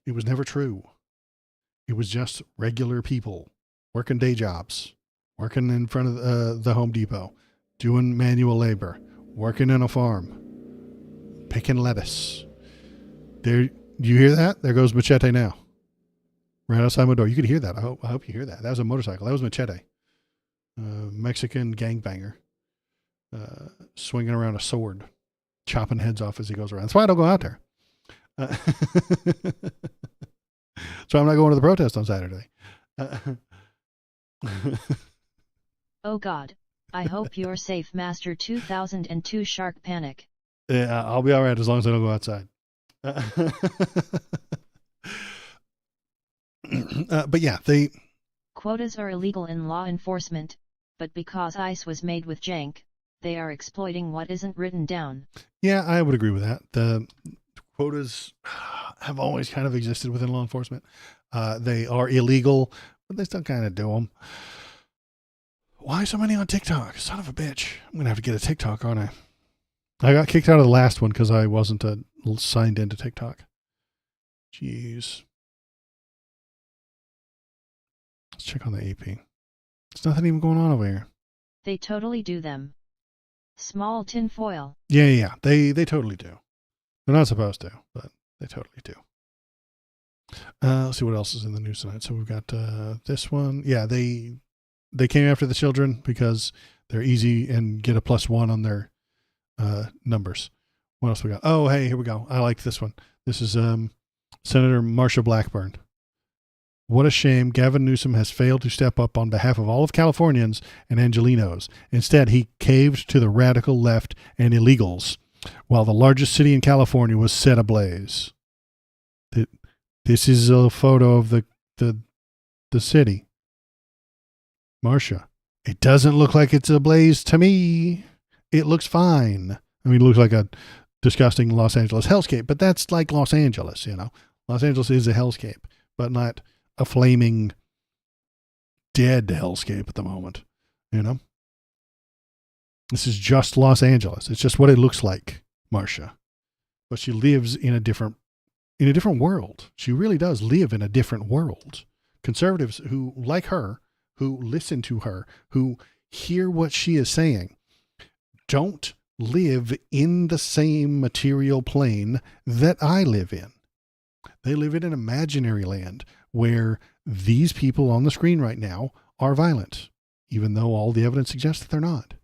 It was never true. It was just regular people working day jobs, working in front of the Home Depot, doing manual labor, working in a farm, picking lettuce. There, do you hear that? There goes Machete now. Right outside my door. You could hear that. I hope you hear that. That was a motorcycle. That was Machete. Mexican gangbanger. Swinging around a sword. Chopping heads off as he goes around. That's why I don't go out there. So I'm not going to the protest on Saturday. Oh God. I hope you're safe, Master 2002 Shark Panic. Yeah, I'll be all right as long as I don't go outside. But yeah, Quotas are illegal in law enforcement, but because ICE was made with jank, they are exploiting what isn't written down. Yeah, I would agree with that. The quotas have always kind of existed within law enforcement. They are illegal, but they still kind of do them. Why so many on TikTok? Son of a bitch. I'm going to have to get a TikTok, aren't I? I got kicked out of the last one because I wasn't signed into TikTok. Jeez. Let's check on the AP. There's nothing even going on over here. They totally do them. Small tinfoil. Yeah. They totally do. They're not supposed to, but they totally do. Let's see what else is in the news tonight. So we've got this one. Yeah, they came after the children because they're easy and get a +1 on their numbers. What else we got? Oh, hey, here we go. I like this one. This is Senator Marsha Blackburn. What a shame Gavin Newsom has failed to step up on behalf of all of Californians and Angelinos. Instead, he caved to the radical left and illegals while the largest city in California was set ablaze. This is a photo of the city. Marsha, it doesn't look like it's ablaze to me. It looks fine. I mean, it looks like a disgusting Los Angeles hellscape, but that's like Los Angeles, you know. Los Angeles is a hellscape, but not a flaming dead hellscape at the moment, you know. This is just Los Angeles. It's just what it looks like, Marsha. But she lives in a different world. She really does live in a different world. Conservatives who like her, who listen to her, who hear what she is saying, don't live in the same material plane that I live in. They live in an imaginary land where these people on the screen right now are violent, even though all the evidence suggests that they're not.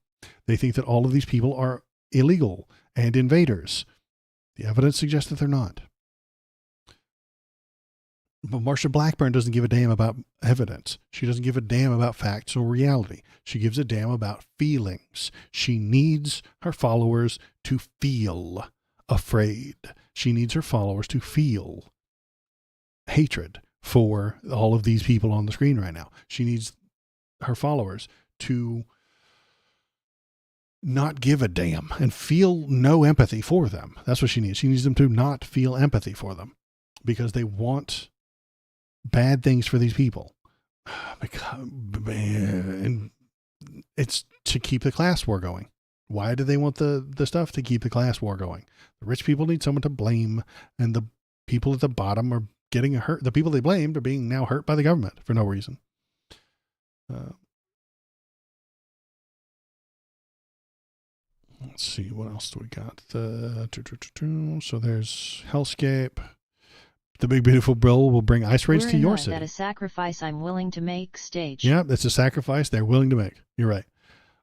They think that all of these people are illegal and invaders. The evidence suggests that they're not. But Marsha Blackburn doesn't give a damn about evidence. She doesn't give a damn about facts or reality. She gives a damn about feelings. She needs her followers to feel afraid. She needs her followers to feel hatred for all of these people on the screen right now. She needs her followers to not give a damn and feel no empathy for them. That's what she needs. She needs them to not feel empathy for them because they want bad things for these people. And it's to keep the class war going. Why do they want the stuff? To keep the class war going. The rich people need someone to blame, and the people at the bottom are getting hurt. The people they blamed are being now hurt by the government for no reason. Let's see, what else do we got? So there's Hellscape. The Big Beautiful Bill will bring ice raids to your city. That a sacrifice I'm willing to make stage. Yeah, it's a sacrifice they're willing to make. You're right.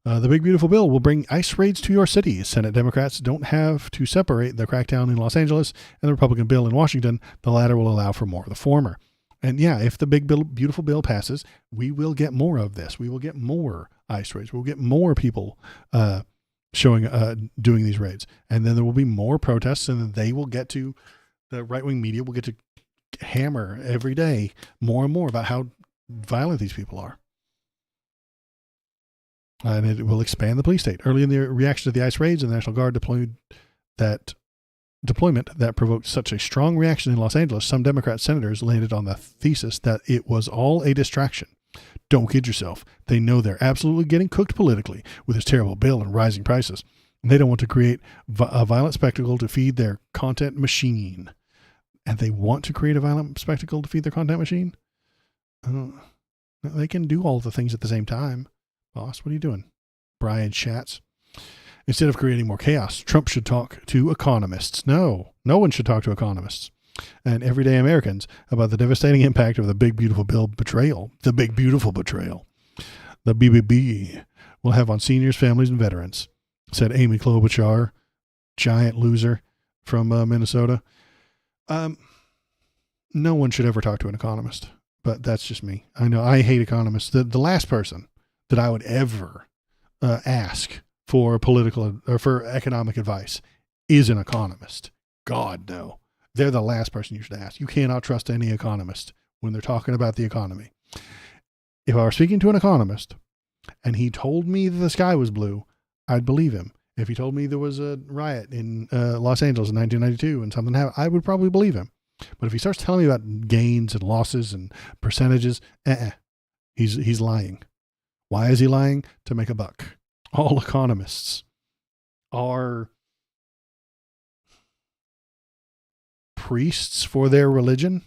The Big Beautiful Bill will bring ice raids to your city. Senate Democrats don't have to separate the crackdown in Los Angeles and the Republican bill in Washington. The latter will allow for more of the former. And yeah, if the Big Beautiful Bill passes, we will get more of this. We will get more ice raids. We'll get more people doing these raids. And then there will be more protests, and then they will get to, the right-wing media will get to hammer every day more and more about how violent these people are. And it will expand the police state. Early in the reaction to the ICE raids, the National Guard deployment that provoked such a strong reaction in Los Angeles, some Democrat senators landed on the thesis that it was all a distraction. Don't kid yourself. They know they're absolutely getting cooked politically with this terrible bill and rising prices. And they don't want to create a violent spectacle to feed their content machine. And they want to create a violent spectacle to feed their content machine? They can do all the things at the same time. Boss, what are you doing? Brian Schatz. Instead of creating more chaos, Trump should talk to economists. No one should talk to economists and everyday Americans about the devastating impact of the big, beautiful bill betrayal. The big, beautiful betrayal. The BBB will have on seniors, families, and veterans, said Amy Klobuchar, giant loser from Minnesota. No one should ever talk to an economist, but that's just me. I know I hate economists. The last person that I would ever ask for political or for economic advice is an economist. God, no. They're the last person you should ask. You cannot trust any economist when they're talking about the economy. If I were speaking to an economist and he told me that the sky was blue, I'd believe him. If he told me there was a riot in Los Angeles in 1992 and something happened, I would probably believe him. But if he starts telling me about gains and losses and percentages, he's lying. Why is he lying? To make a buck. All economists are priests for their religion.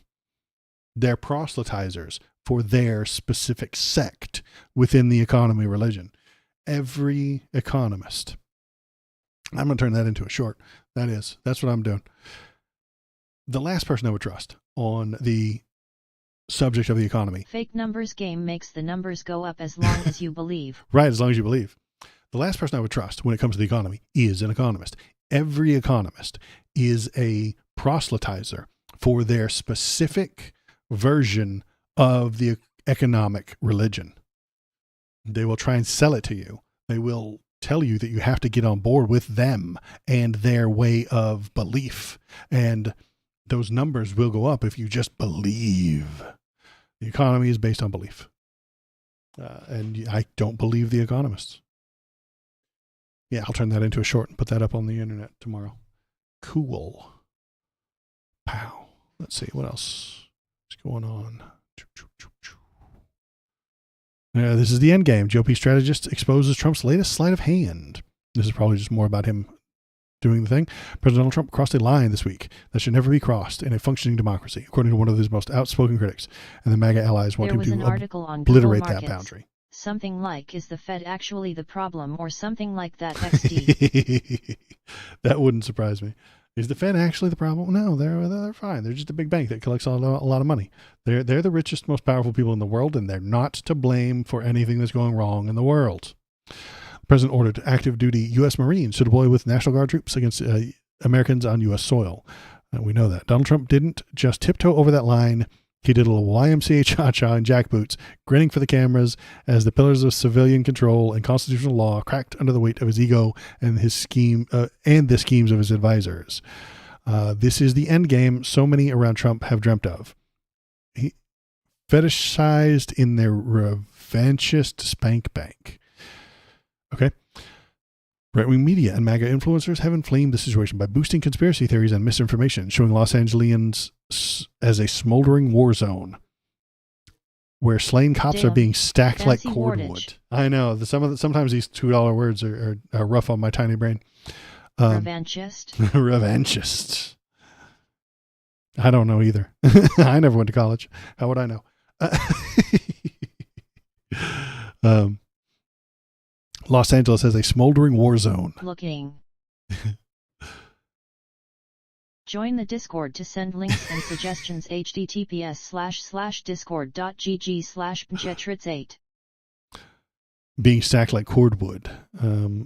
They're proselytizers for their specific sect within the economy religion. Every economist. I'm going to turn that into a short. That's what I'm doing. The last person I would trust on the subject of the economy. Fake numbers game makes the numbers go up as long as you believe. Right, as long as you believe. The last person I would trust when it comes to the economy is an economist. Every economist is a proselytizer for their specific version of the economic religion. They will try and sell it to you. They will tell you that you have to get on board with them and their way of belief. And those numbers will go up if you just believe. The economy is based on belief. And I don't believe the economists. Yeah, I'll turn that into a short and put that up on the internet tomorrow. Cool. Pow. Let's see, what else is going on? This is the end game. GOP strategist exposes Trump's latest sleight of hand. This is probably just more about him doing the thing. President Donald Trump crossed a line this week that should never be crossed in a functioning democracy, according to one of his most outspoken critics. And the MAGA allies want him to obliterate that boundary. Something like, is the Fed actually the problem, or something like that XD. That wouldn't surprise me. Is the Fed actually the problem? No, they're fine. They're just a big bank that collects a lot of money. They're the richest, most powerful people in the world, and they're not to blame for anything that's going wrong in the world. The president ordered active duty U.S. Marines to deploy with National Guard troops against Americans on U.S. soil. We know that. Donald Trump didn't just tiptoe over that line. He did a little YMCA cha-cha in jackboots, grinning for the cameras as the pillars of civilian control and constitutional law cracked under the weight of his ego and his scheme and the schemes of his advisors. This is the end game so many around Trump have dreamt of. He fetishized in their revanchist spank bank. Okay. Right-wing media and MAGA influencers have inflamed the situation by boosting conspiracy theories and misinformation, showing Los Angeles as a smoldering war zone where slain cops are being stacked like cordwood. Wordage. I know. Sometimes these $2 words are rough on my tiny brain. Revanchist? Revanchist. I don't know either. I never went to college. How would I know? Los Angeles has a smoldering war zone. Looking. Join the Discord to send links and suggestions. https://discord.gg/pjetritz8. Being stacked like cordwood.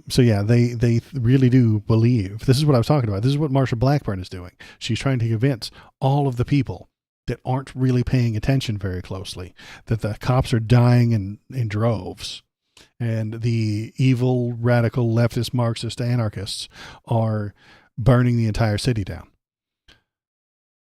So yeah, they really do believe. This is what I was talking about. This is what Marsha Blackburn is doing. She's trying to convince all of the people that aren't really paying attention very closely that the cops are dying in droves. And the evil, radical, leftist, Marxist anarchists are burning the entire city down.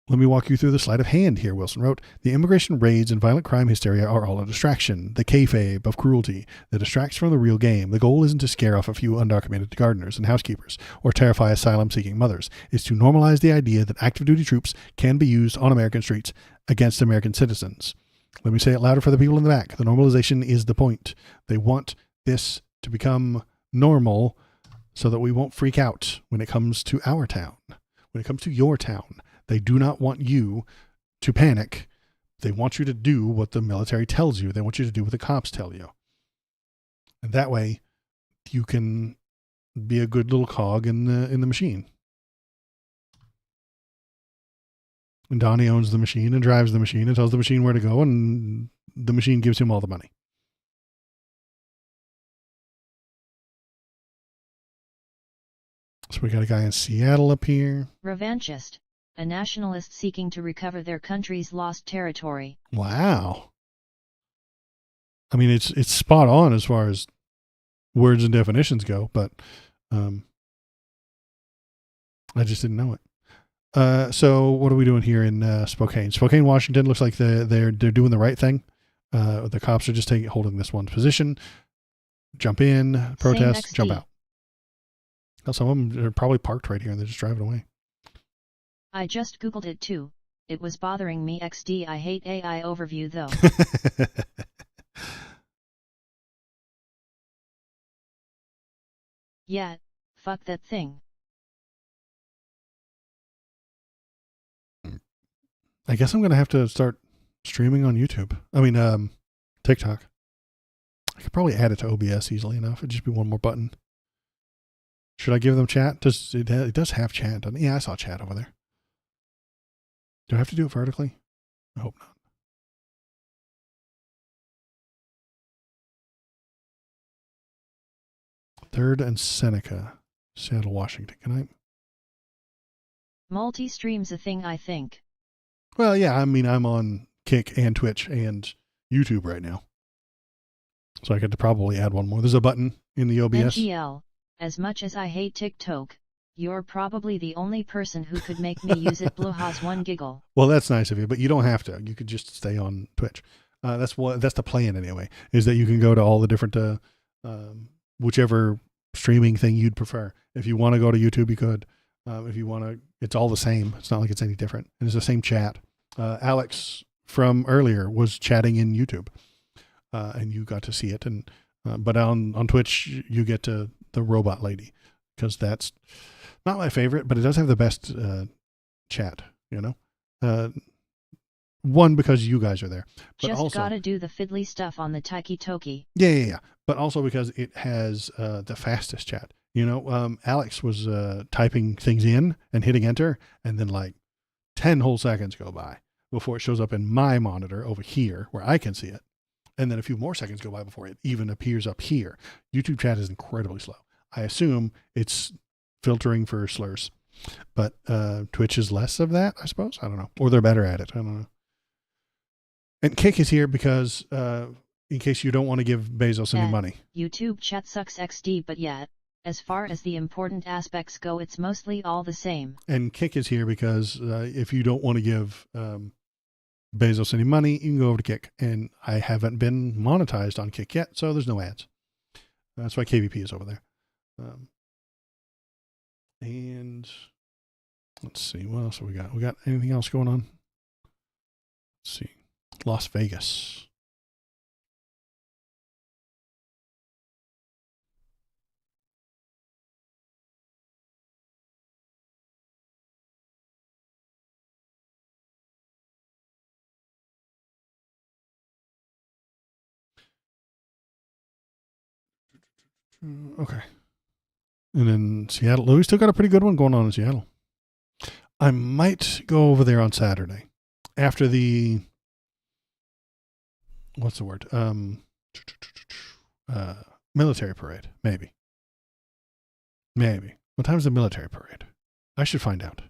Let me walk you through the sleight of hand here, Wilson wrote. The immigration raids and violent crime hysteria are all a distraction, the kayfabe of cruelty that distracts from the real game. The goal isn't to scare off a few undocumented gardeners and housekeepers or terrify asylum-seeking mothers. It's to normalize the idea that active duty troops can be used on American streets against American citizens. Let me say it louder for the people in the back. The normalization is the point. They want this to become normal so that we won't freak out when it comes to our town, when it comes to your town. They do not want you to panic. They want you to do what the military tells you. They want you to do what the cops tell you. And that way you can be a good little cog in the machine. And Donnie owns the machine and drives the machine and tells the machine where to go, and the machine gives him all the money. So we got a guy in Seattle up here. Revanchist, a nationalist seeking to recover their country's lost territory. Wow. I mean, it's spot on as far as words and definitions go, but I just didn't know it. So what are we doing here in Spokane? Spokane, Washington looks like they're doing the right thing. The cops are just holding this one position. Jump in, protest, jump out. Well, some of them are probably parked right here and they're just driving away. I just Googled it too. It was bothering me. XD. I hate AI overview though. Yeah, fuck that thing. I guess I'm going to have to start streaming on YouTube. I mean, TikTok. I could probably add it to OBS easily enough. It'd just be one more button. Should I give them chat? It does have chat, doesn't it? Yeah, I saw chat over there. Do I have to do it vertically? I hope not. Third and Seneca, Seattle, Washington. Can I? Multi-stream's a thing, I think. Well, yeah, I mean, I'm on Kick and Twitch and YouTube right now. So I could probably add one more. There's a button in the OBS. NGL, as much as I hate TikTok, you're probably the only person who could make me use it. Blue has one giggle. Well, that's nice of you, but you don't have to. You could just stay on Twitch. That's the plan anyway, is that you can go to all the different, whichever streaming thing you'd prefer. If you want to go to YouTube, you could. If you want to, it's all the same. It's not like it's any different. And it's the same chat. Alex from earlier was chatting in YouTube, and you got to see it. And but on Twitch, you get to the robot lady, because that's not my favorite, but it does have the best chat. You know, one, because you guys are there, but just also gotta do the fiddly stuff on the Taiki Toki. Yeah. But also because it has the fastest chat. You know, Alex was typing things in and hitting enter, and then like 10 whole seconds go by before it shows up in my monitor over here where I can see it. And then a few more seconds go by before it even appears up here. YouTube chat is incredibly slow. I assume it's filtering for slurs, but Twitch is less of that, I suppose. I don't know. Or they're better at it. I don't know. And Kick is here because in case you don't want to give Bezos any money. YouTube chat sucks XD, but yet, as far as the important aspects go, it's mostly all the same. And Kick is here because if you don't want to give Bezos any money, you can go over to Kick. And I haven't been monetized on Kick yet, so there's no ads. That's why KVP is over there. And let's see, what else have we got? We got anything else going on? Let's see. Las Vegas. Okay. And then Seattle. We still got a pretty good one going on in Seattle. I might go over there on Saturday after the, what's the word? Military parade. Maybe. What time's the military parade? I should find out.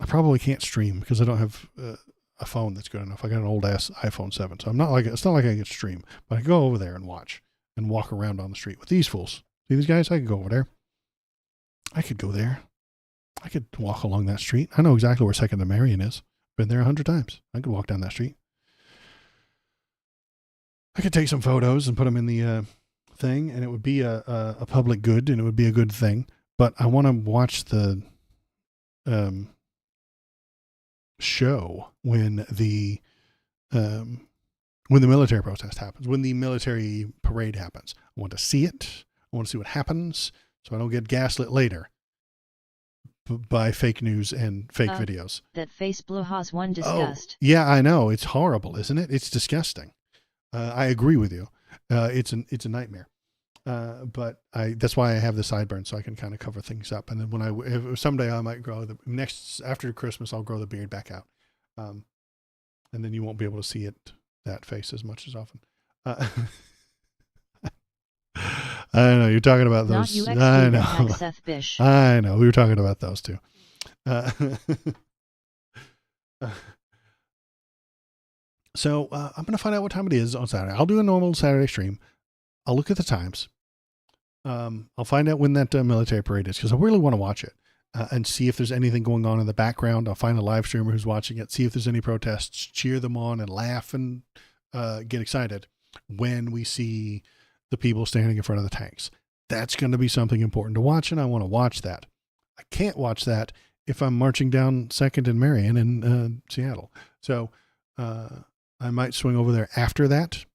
I probably can't stream because I don't have a phone that's good enough. I got an old ass iPhone 7, so it's not like I can stream, but I go over there and watch and walk around on the street with these fools. See these guys? I could go over there. I could go there. I could walk along that street. I know exactly where 2nd and Marion is. Been there 100 times. I could walk down that street. I could take some photos and put them in the thing, and it would be a public good, and it would be a good thing. But I want to watch the show when the military protest happens, when the military parade happens. I want to see it. I want to see what happens, so I don't get gaslit later by fake news and fake videos. That face blue has one disgust. Oh, yeah, I know. It's horrible, isn't it? It's disgusting. I agree with you. It's a nightmare. But that's why I have the sideburns, so I can kind of cover things up. And then if someday I might grow after Christmas, I'll grow the beard back out. And then you won't be able to see that face as much as often. I don't know. You're talking about those. Not you, I know. Seth Bish. I know. We were talking about those too. So I'm going to find out what time it is on Saturday. I'll do a normal Saturday stream. I'll look at the times. I'll find out when that military parade is, because I really want to watch it and see if there's anything going on in the background. I'll find a live streamer who's watching it, see if there's any protests, cheer them on and laugh and get excited when we see the people standing in front of the tanks. That's going to be something important to watch, and I want to watch that. I can't watch that if I'm marching down 2nd and Marion in Seattle. So I might swing over there after that.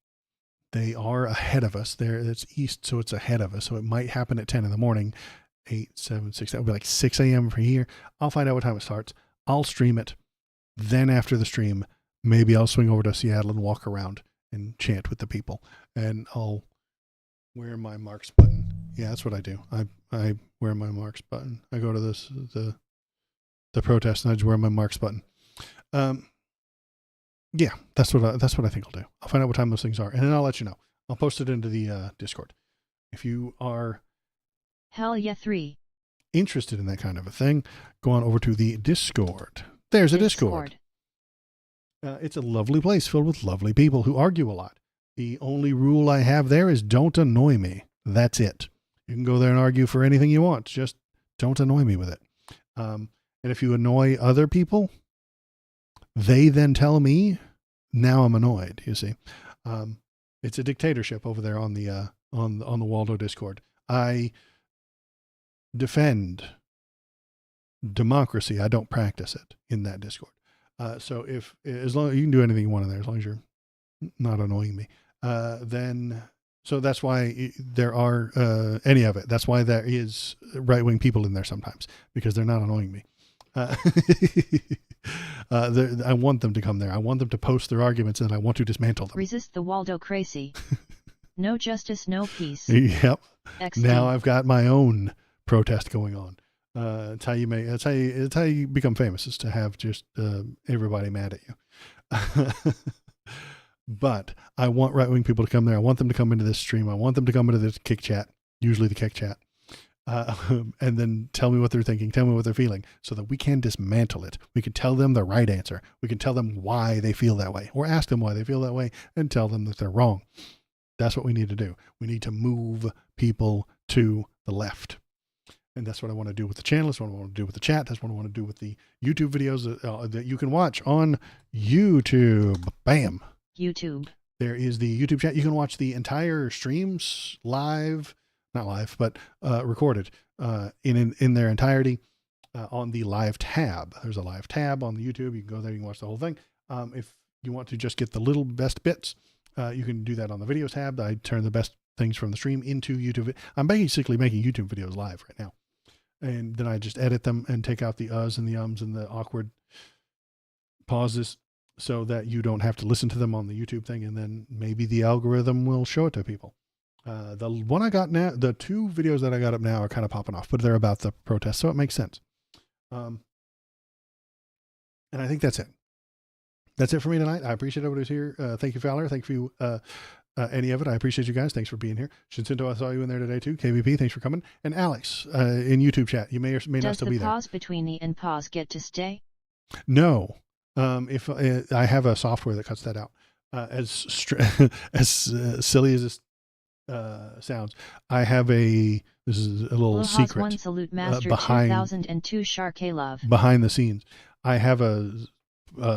They are ahead of us. It's east, so it's ahead of us. So it might happen at 10 in the morning, 8, 7, 6. That would be like 6 a.m. for here. I'll find out what time it starts. I'll stream it. Then after the stream, maybe I'll swing over to Seattle and walk around and chant with the people. And I'll wear my marks button. Yeah, that's what I do. I wear my marks button. I go to the protest and I just wear my marks button. Yeah, that's what I think I'll do. I'll find out what time those things are, and then I'll let you know. I'll post it into the Discord. If you are Hell yeah 3 interested in that kind of a thing, go on over to the Discord. There's a Discord. It's a lovely place filled with lovely people who argue a lot. The only rule I have there is don't annoy me. That's it. You can go there and argue for anything you want. Just don't annoy me with it. And if you annoy other people, they then tell me, now I'm annoyed, you see. It's a dictatorship over there on the Waldo Discord. I defend democracy. I don't practice it in that Discord. So as long as you can do anything you want in there, as long as you're not annoying me, so that's why there are any of it. That's why there is right-wing people in there sometimes, because they're not annoying me. I want them to come there. I want them to post their arguments, and I want to dismantle them. Resist the Waldocracy. No justice, no peace. Yep. XD. Now I've got my own protest going on. That's how you become famous, is to have just everybody mad at you. But I want right-wing people to come there. I want them to come into this stream. I want them to come into this Kick Chat, usually the Kick Chat. And then tell me what they're thinking, tell me what they're feeling, so that we can dismantle it. We can tell them the right answer. We can tell them why they feel that way, or ask them why they feel that way and tell them that they're wrong. That's what we need to do. We need to move people to the left. And that's what I want to do with the channel. That's what I want to do with the chat. That's what I want to do with the YouTube videos that you can watch on YouTube. Bam. YouTube. There is the YouTube chat. You can watch the entire streams live. Not live, but recorded in their entirety on the live tab. There's a live tab on the YouTube. You can go there, you can watch the whole thing. If you want to just get the little best bits, you can do that on the videos tab. I turn the best things from the stream into YouTube. I'm basically making YouTube videos live right now. And then I just edit them and take out the uhs and the ums and the awkward pauses so that you don't have to listen to them on the YouTube thing. And then maybe the algorithm will show it to people. The one I got now, the 2 videos that I got up now are kind of popping off, but they're about the protest, so it makes sense. And I think that's it. That's it for me tonight. I appreciate everybody who's here. Thank you, Fowler. Thank you, any of it. I appreciate you guys. Thanks for being here. Shinsinto, I saw you in there today too. KVP, thanks for coming. And Alex, in YouTube chat, you may or may not still be there. Does the pause between the and pause get to stay? No. If I have a software that cuts that out. As silly as this sounds, I have this is a little secret One salute master behind 2002 Sharkey Love. Behind the scenes. I have a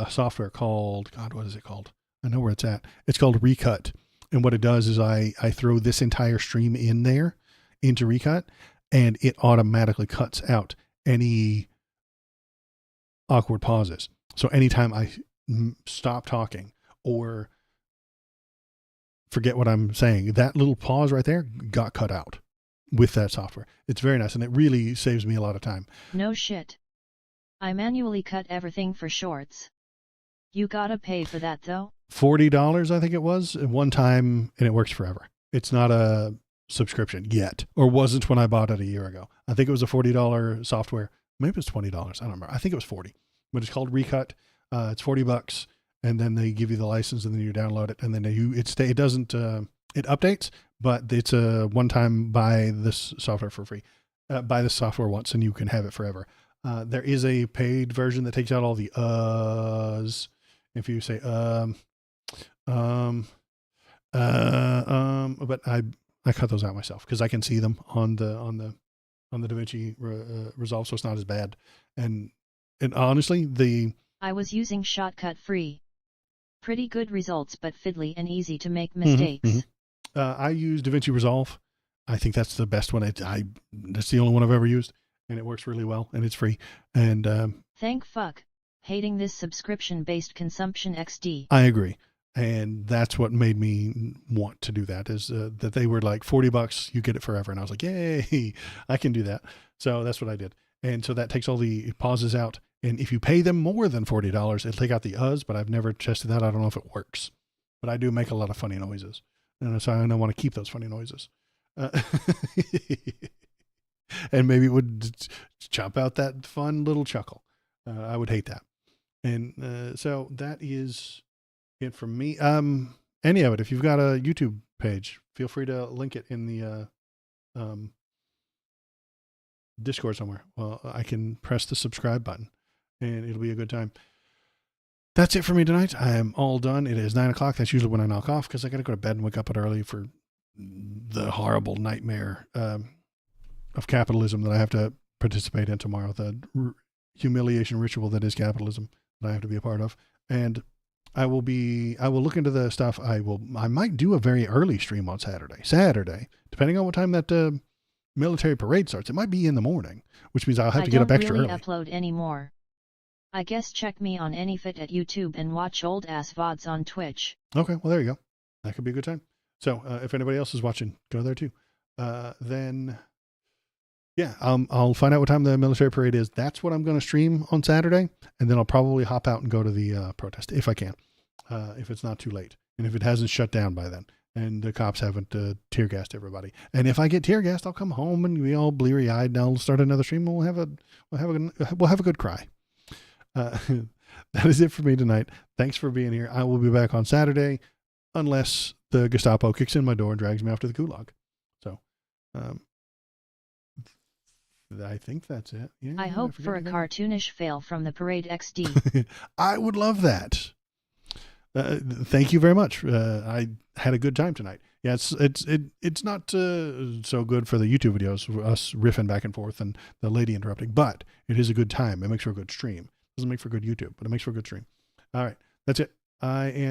software called, God, what is it called? I know where it's at. It's called Recut. And what it does is I throw this entire stream in there into Recut, and it automatically cuts out any awkward pauses. So anytime I stop talking or forget what I'm saying, that little pause right there got cut out with that software. It's very nice, and it really saves me a lot of time. No shit. I manually cut everything for shorts. You gotta pay for that though? $40, I think it was, at one time, and it works forever. It's not a subscription yet, or wasn't when I bought it a year ago. I think it was a $40 software. Maybe it was $20. I don't remember. I think it was 40, but it's called Recut. It's $40, and then they give you the license, and then you download it, and then it doesn't it updates, but it's a one-time buy this software for free. Buy this software once, and you can have it forever. There is a paid version that takes out all the if you say but I cut those out myself because I can see them on the DaVinci Resolve, so it's not as bad. And honestly, I was using Shotcut Free. Pretty good results, but fiddly and easy to make mistakes. I use DaVinci Resolve. I think that's the best one. That's the only one I've ever used, and it works really well, and it's free. And thank fuck. Hating this subscription-based consumption XD. I agree. And that's what made me want to do that, is that they were like $40, you get it forever. And I was like, yay, I can do that. So that's what I did. And so that takes all the pauses out. And if you pay them more than $40, it'll take out the but I've never tested that. I don't know if it works, but I do make a lot of funny noises. And so I want to keep those funny noises. And maybe it would chop out that fun little chuckle. I would hate that. And so that is it from me. Any of it, if you've got a YouTube page, feel free to link it in the Discord somewhere. Well, I can press the subscribe button and it'll be a good time. That's it for me tonight. I am all done. It is 9 o'clock. That's usually when I knock off because I got to go to bed and wake up early for the horrible nightmare of capitalism that I have to participate in tomorrow. The humiliation ritual that is capitalism that I have to be a part of. And I will look into the stuff. I might do a very early stream on Saturday, depending on what time that military parade starts. It might be in the morning, which means I'll have to get up extra early. I don't really upload anymore. I guess check me on AnyFit at YouTube and watch old ass VODs on Twitch. Okay, well there you go. That could be a good time. So if anybody else is watching, go there too. Then yeah, I'll find out what time the military parade is. That's what I'm going to stream on Saturday, and then I'll probably hop out and go to the protest if I can, if it's not too late, and if it hasn't shut down by then, and the cops haven't tear gassed everybody. And if I get tear gassed, I'll come home and be all bleary eyed, and I'll start another stream, and we'll have a good cry. That is it for me tonight. Thanks for being here. I will be back on Saturday, unless the Gestapo kicks in my door and drags me off to the gulag. So, I think that's it. Yeah, I hope for a cartoonish fail from the parade XD. I would love that. Thank you very much. I had a good time tonight. Yeah, it's not so good for the YouTube videos, us riffing back and forth and the lady interrupting, but it is a good time. It makes for a good stream. It doesn't make for good YouTube, but it makes for a good stream. All right, that's it. I am